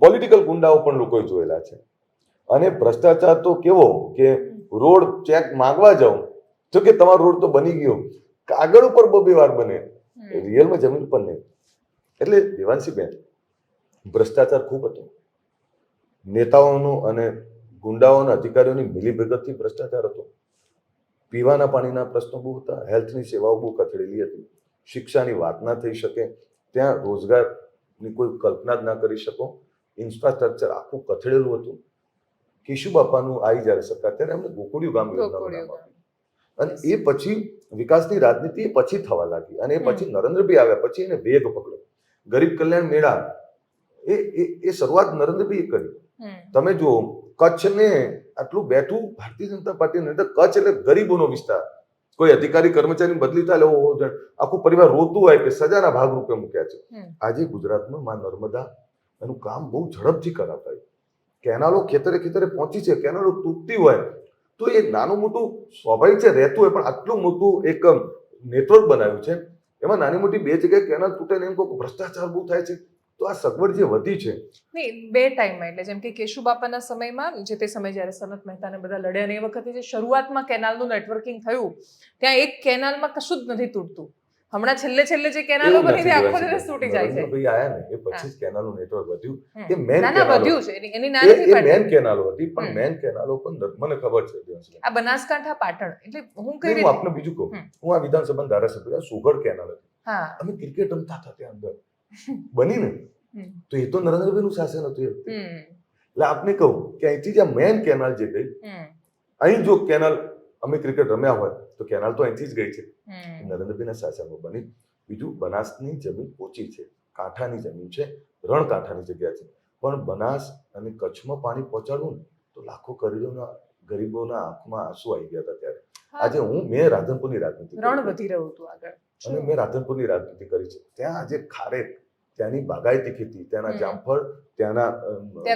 પોલિટિકલ ગુંડાઓ પણ લોકોએ જોયેલા છે. અને ભ્રષ્ટાચાર તો કેવો કે રોડ ચેક માંગવા જાઉં તો કે તમારો રોડ તો બની ગયો, કાગળ ઉપર 2 વાર બને, રિયલમાં જમીન પર નહીં. એટલે દેવાંશીબેન, ભ્રષ્ટાચાર ખૂબ હતો. નેતાઓનું અને ગુંડાઓના અધિકારીઓની મિલીભગતથી ભ્રષ્ટાચાર હતો. પીવાના પાણીના પ્રશ્નો બહુ હતા, હેલ્થની સેવાઓ બહુ કથળેલી હતી, શિક્ષાની વાત ના થઈ શકે, ત્યાં રોજગારની કોઈ કલ્પના જ ના કરી શકો, ઇન્ફ્રાસ્ટ્રક્ચર આખું કથળેલું હતું. કેશુબાપાનું આવી જ્યારે સરકાર ત્યારે એમને ગોકુળિયું ગામ યોજનાનું નામ આપ્યું. અને એ પછી વિકાસની રાજનીતિ એ પછી થવા લાગી, અને એ પછી નરેન્દ્રભાઈ આવ્યા પછી એને વેગ પકડ્યો. ગરીબ કલ્યાણ મેળા એ શરૂઆત નરેન્દ્રભાઈએ કરી. તમે જુઓ કચ્છને આટલું બેઠું ભારતીય જનતા પાર્ટીને, કચ્છ એટલે ગરીબોનો વિસ્તાર. કોઈ અધિકારી કર્મચારી બદલી થાય એટલે આખું પરિવાર રોતું હોય કે સજાના ભાગરૂપે મૂક્યા છે. આજે ગુજરાતમાં માં નર્મદા એનું કામ બહુ ઝડપથી કરાતા હોય. કેનાલો ખેતરે ખેતરે પહોંચી છે, કેનાલો તૂટતી હોય તો એ નાનું મોટું સ્વાભાવિક છે રહેતું હોય, પણ આટલું મોટું એક નેટવર્ક બનાવ્યું છે. એમાં નાની મોટી 2 જગ્યાએ કેનાલ તૂટે ને એમ કોઈ ભ્રષ્ટાચાર બહુ થાય છે. તો આ સગવડ જે વધી છે નહીં, 2 ટાઈમમાં, એટલે જેમ કે કેશુબાપાના સમયમાં જે તે સમય જ્યારે સનત મહેતાને બધા લડ્યા ને એ વખતે જે શરૂઆતમાં કેનાલનું નેટવર્કિંગ થયું, ત્યાં એક કેનાલમાં કશું જ નથી તૂટતું. હમણાં છેલ્લે જે કેનાલો બની છે આખો દિવસ તૂટી જાય છે. ભાઈ આયા ને એ પછી જ કેનાલનું નેટવર્ક વધ્યું. એ વધ્યું છે, એની નાની મેન કેનાલો હતી, પણ મેન કેનાલો પણ મને ખબર છે. આ બનાસકાંઠા પાટણ, એટલે હું કઈ રીતે આપને બીજું કહું, હું આ વિધાનસભા ધારાસભ્ય સુગડ કેનાલ હતી, અમે ક્રિકેટ રમતા હતા ત્યાં અંદર બની ને, તો એ તો નરેન્દ્રભાઈનું શાસન હતું. એટલે આપને કહું કે અહીંથી જ્યાં મેન કેનાલ જે ગઈ, અહીં જો કેનાલ અમે ક્રિકેટ રમ્યા હોય તો કેનાલ તો અહીંથી જ ગઈ છે, નરેન્દ્રભાઈના શાસનમાં બની. બીજું, બનાસની જમીન ઓછી છે, કાંઠાની જમીન છે, રણ કાંઠાની જગ્યા છે, પણ બનાસ અને કચ્છમાં પાણી પહોંચાડવું ને તો લાખો ગરીબોના આંખમાં આંસુ આવી ગયા હતા. ત્યારે આજે મેં રાધનપુરની રાજનીતિ, રણ વધી રહ્યું હતું આગળ, અને મેં રાધનપુરની રાજનીતિ કરી છે. ત્યાં આજે ખારેક, ત્યાંની બાગાયતી ખેતી, ત્યાંના જામફળ, ત્યાંના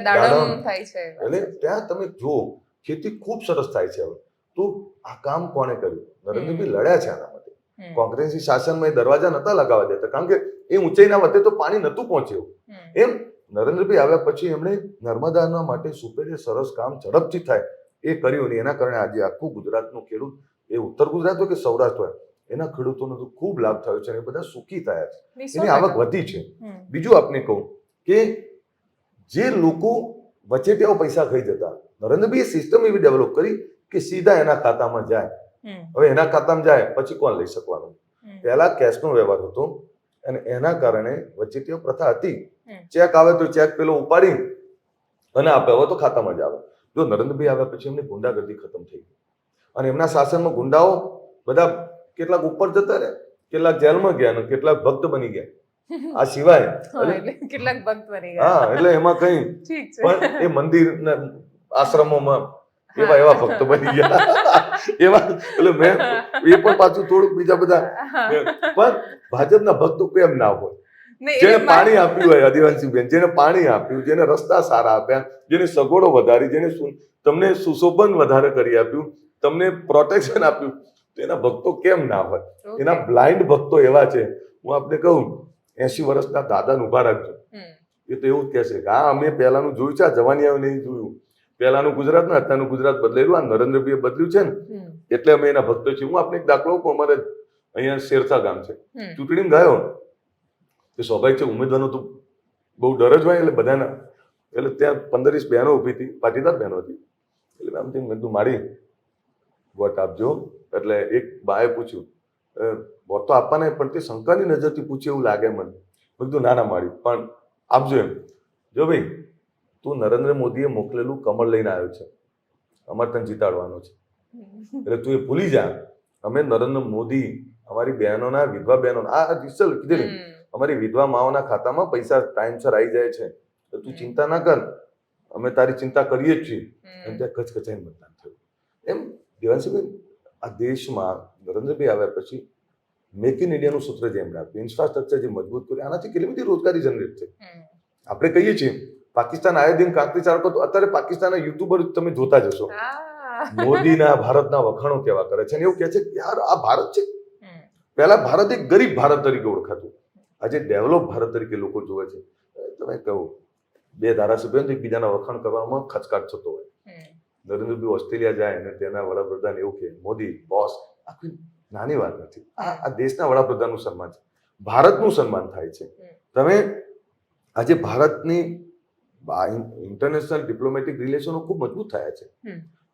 દાડમ થાય છે, એટલે ત્યાં તમે જુઓ ખેતી ખૂબ સરસ થાય છે. હવે તો આ કામ કોણે કર્યું? નરેન્દ્રભાઈ લડ્યા છે આના માટે. કોંગ્રેસી શાસનમાં એ દરવાજા નતા લગાવવા દેતા, કારણ કે એ ઊંચાઈના વચ્ચે તો પાણી નહોતું પહોંચ્યું. એમ નરેન્દ્રભાઈ આવ્યા પછી એમણે નર્મદાના માટે સુપેરે સરસ કામ ઝડપથી થાય એ કર્યું ને એના કારણે આજે આખું ગુજરાતનું ખેડૂત, એ ઉત્તર ગુજરાત હોય કે સૌરાષ્ટ્ર હોય, એના ખેડૂતોનો તો ખૂબ લાભ થયો છે અને એ બધા સુખી થયા છે, એની આવક વધી છે. બીજું આપને કહું કે જે લોકો વચેટિયાઓ પૈસા ખાઈ જતા, નરેન્દ્રભાઈએ સિસ્ટમ એવી ડેવલપ કરી કે સીધા એના ખાતામાં જાય. હવે એના ખાતામાં જાય પછી કોણ લઈ શકવાનું? પહેલા કેશનો વ્યવહાર હતો અને એના કારણે વચેટિયા પ્રથા હતી. ચેક આવે તો ચેક પેલો ઉપાડી અને આપે, હવે તો ખાતામાં જ આવે. જો નરેન્દ્રભાઈ આવ્યા પછી એમની ગુંડાગર્દી ખતમ થઈ ગઈ અને એમના શાસનમાં ગુંડાઓ બધા કેટલાક ઉપર જતા રહ્યા, કેટલાક જેલમાં ગયા અને કેટલાક ભક્ત બની ગયા. આ સિવાય કેટલાક ભક્ત બની ગયા. હા, એટલે એમાં કઈ પણ એ મંદિર આશ્રમોમાં એવા ભક્તો બની ગયા. એવા એટલે મેં એ પણ પાછું થોડુંક બીજા બધા, પણ ભાજપના ભક્તો કેમ ના હોય? જેને પાણી આપ્યું હોય, આદિવાસી બેન, જેને પાણી આપ્યું, જેને રસ્તા સારા આપ્યા, જેને સગવડો વધારી, જેને તમને સુશોભન વધારે કરી આપ્યું, તમને પ્રોટેક્શન આપ્યું, તો એના ભક્તો કેમ ના હોય? એના બ્લાઇન્ડ ભક્તો એવા છે. હું આપને કહું, 80 વર્ષના દાદાને ઉભા રાખજો, એ તો એવું જ કહેશે કે હા, અમે પહેલાનું જોયું છે, આ જવાની નહીં જોયું. પહેલાનું ગુજરાત ને અત્યારનું ગુજરાત બદલાયું, આ નરેન્દ્રભાઈએ બદલ્યું છે ને, એટલે અમે એના ભક્તો છીએ. હું આપને એક દાખલો આપું. અમારે અહીંયા શેરસા ગામ છે, ચૂંટણીમાં ગયો કે સ્વાભાવિક છે, ઉમેદવારનો તો બહુ ડર જ હોય, એટલે બધાના, એટલે ત્યાં 15-20 બહેનો ઊભી હતી, પાટીદાર બહેનો હતી. એટલે આમ મેં કીધું મારી વોટ આપજો. એટલે એક બાએ પૂછ્યું, વોટ તો આપવાના, પણ તે શંકાની નજરથી પૂછ્યું એવું લાગે મને. મેં કીધું ના મારી, પણ આપજો એમ. જો ભાઈ, તું નરેન્દ્ર મોદીએ મોકલેલું કમળ લઈને આવ્યો છે, અમારે તને જીતાડવાનો છે, એટલે તું એ ભૂલી જા. અમે નરેન્દ્ર મોદી અમારી બહેનોના, વિધવા બહેનોના, આ રિસલ કીધેલી, અમારી વિધવા માઓના ખાતામાં પૈસા ટાઈમસર આવી જાય છે, તો તું ચિંતા ના કર, અમે તારી ચિંતા કરીએ જ છીએ. અને ત્યાં કચકચાઈને મતદાન થયું. એમ દેવાંશીભાઈ, આ દેશમાં નરેન્દ્રભાઈ આવ્યા પછી મેક ઇન ઇન્ડિયાનું સૂત્ર જે એમણે આપ્યું, ઇન્ફ્રાસ્ટ્રક્ચર જે મજબૂત કર્યું, આનાથી કેટલી બધી રોજગારી જનરેટ થઈ. આપણે કહીએ છીએ પાકિસ્તાન આયે દિન કાંકરી ચાળકો, તો અત્યારે પાકિસ્તાનના યુટ્યુબર તમે જોતા જશો, મોદીના ભારતના વખાણો કેવા કરે છે, અને એવું કહે છે કે યાર આ ભારત છે. પહેલા ભારત એક ગરીબ ભારત તરીકે ઓળખાતું, આજે ડેવલપ ભારત તરીકે લોકો જોવે છે. તમે કહો, બે ધારાસભ્યો એકબીજાના વખાણ કરવામાં ખચકાટ થતો હોય. નરેન્દ્રભાઈ ઓસ્ટ્રેલિયા જાય અને તેના વડાપ્રધાન એવું કે મોદી બોસ, આખી નાની વાત નથી. આ દેશના વડાપ્રધાનનું સન્માન છે, ભારતનું સન્માન થાય છે. તમે આજે ભારતની ઇન્ટરનેશનલ ડિપ્લોમેટિક રિલેશનો ખૂબ મજબૂત થયા છે,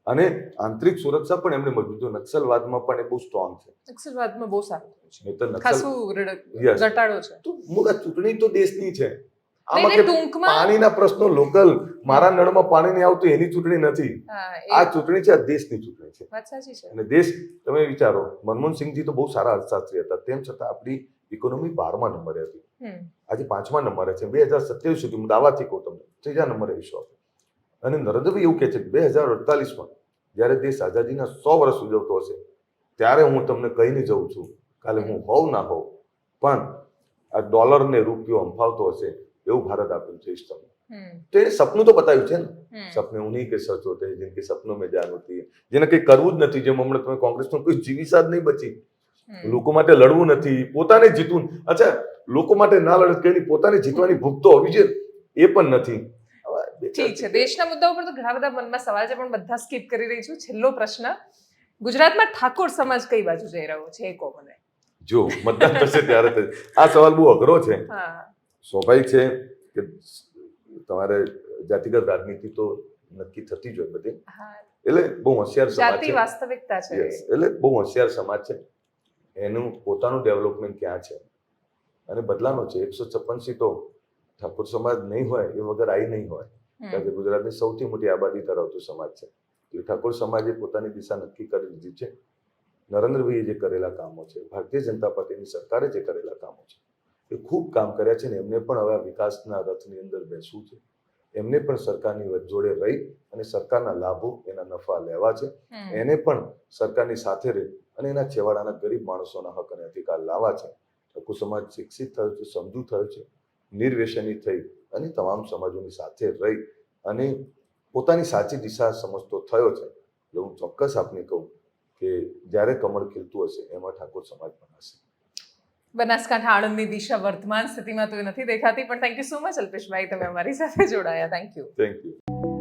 અને આંતરિક સુરક્ષા પણ એમને મજબૂત. નક્સલવાદમાં પણ એ બહુ સ્ટ્રોંગ છે. નક્સલવાદમાં બહુ સારું છે, ઘટાડો છે. તો ચૂંટણી તો દેશની છે. આમાં કે પાણીના પ્રશ્નો લોકલ, મારા નળમાં પાણી નહીં આવતું એની ચૂંટણી નથી. આ ચૂંટણી છે, આ દેશની ચૂંટણી છે. વાત સાચી છે. અને દેશ, તમે વિચારો, મનમોહનસિંહજી તો બહુ સારા અર્થશાસ્ત્રી હતા, તેમ છતાં આપણી ઇકોનોમી 12મા નંબરે હતી, આજે 5મા નંબરે છે. 2027 સુધી હું દાવાથી કહું તમને 3જા નંબરે વિશ્વ હતો. અને નરેન્દ્રભાઈ એવું કહે છે કે 2048માં જ્યારે દેશ આઝાદીના 100 વર્ષ ઉજવતો હશે, ત્યારે હું તમને કહીને જઉં છું, કાલે હું હોઉં ના હોઉં, પણ આ ડોલર ને રૂપિયો અંફાવતો હશે એવું ભારત આપ્યું છે તમને. તો એને સપનું તો બતાવ્યું છે ને. સપને ઉन्हीं के सच होते हैं जिनके सपनों में जान होती है. જેને કંઈ કરવું જ નથી, જેમ હમણાં તમે કોંગ્રેસનો કોઈ જીવીસા જ નહીં બચી, લોકો માટે લડવું નથી, પોતાને જીતવું. અચ્છા, લોકો માટે ના લડત કઈ નહીં, પોતાને જીતવાની ભૂખ તો હોવી જોઈએ, એ પણ નથી. ઠીક છે, દેશના મુદ્દા ઉપર તો ઘણા બધા મનમાં સવાલ છે, પણ બધા સ્કીપ કરી રહી છું. છેલ્લો પ્રશ્ન, ગુજરાતમાં ઠાકોર સમાજ કઈ બાજુ જઈ રહ્યો છે, એ કહો મને. જો મતદાન થશે ત્યારે આ સવાલ બહુ અઘરો છે. સ્વાભાવિક છે કે તમારે જાતિગત રાજનીતિ તો નક્કી થતી જ હોય બધી, એટલે બહુ હોશિયાર સમાજ છે, વાસ્તવિકતા છે, એટલે બહુ હોશિયાર સમાજ છે. એનું પોતાનું ડેવલપમેન્ટ ક્યાં છે અને બદલાનો છે. 156 સીટો ઠાકોર સમાજ નહીં હોય એ વગર આવી નહીં હોય, કારણ કે ગુજરાતની સૌથી મોટી આબાદી ધરાવતો સમાજ છે. એટલે ઠાકોર સમાજે પોતાની દિશા નક્કી કરી દીધી છે. નરેન્દ્રભાઈએ જે કરેલા કામો છે, ભારતીય જનતા પાર્ટીની સરકારે જે કરેલા કામો છે, એ ખૂબ કામ કર્યા છે ને એમને પણ હવે વિકાસના રથની અંદર બેસવું છે. એમને પણ સરકારની જોડે રહી અને સરકારના લાભો, એના નફા લેવા છે. એને પણ સરકારની સાથે રહી અને એના છેવાડાના ગરીબ માણસોના હક અને અધિકાર લાવવા છે. ઠાકોર સમાજ શિક્ષિત થયો છે, સમજુ થયો છે, નિર્વ્યસની થઈ અને તમામ સમાજોની સાથે રહી અને પોતાની સાચી દિશા સમજતો થયો છે. એટલે હું ચોક્કસ આપને કહું કે જ્યારે કમળ ખીલતું હશે એમાં ઠાકોર સમાજ પણ હશે. બનાસકાંઠા આણંદની દિશા વર્તમાન સ્થિતિમાં તો એ નથી દેખાતી, પણ થેન્ક યુ સો મચ અલ્પેશભાઈ, તમે અમારી સાથે જોડાયા. Thank you. Thank you.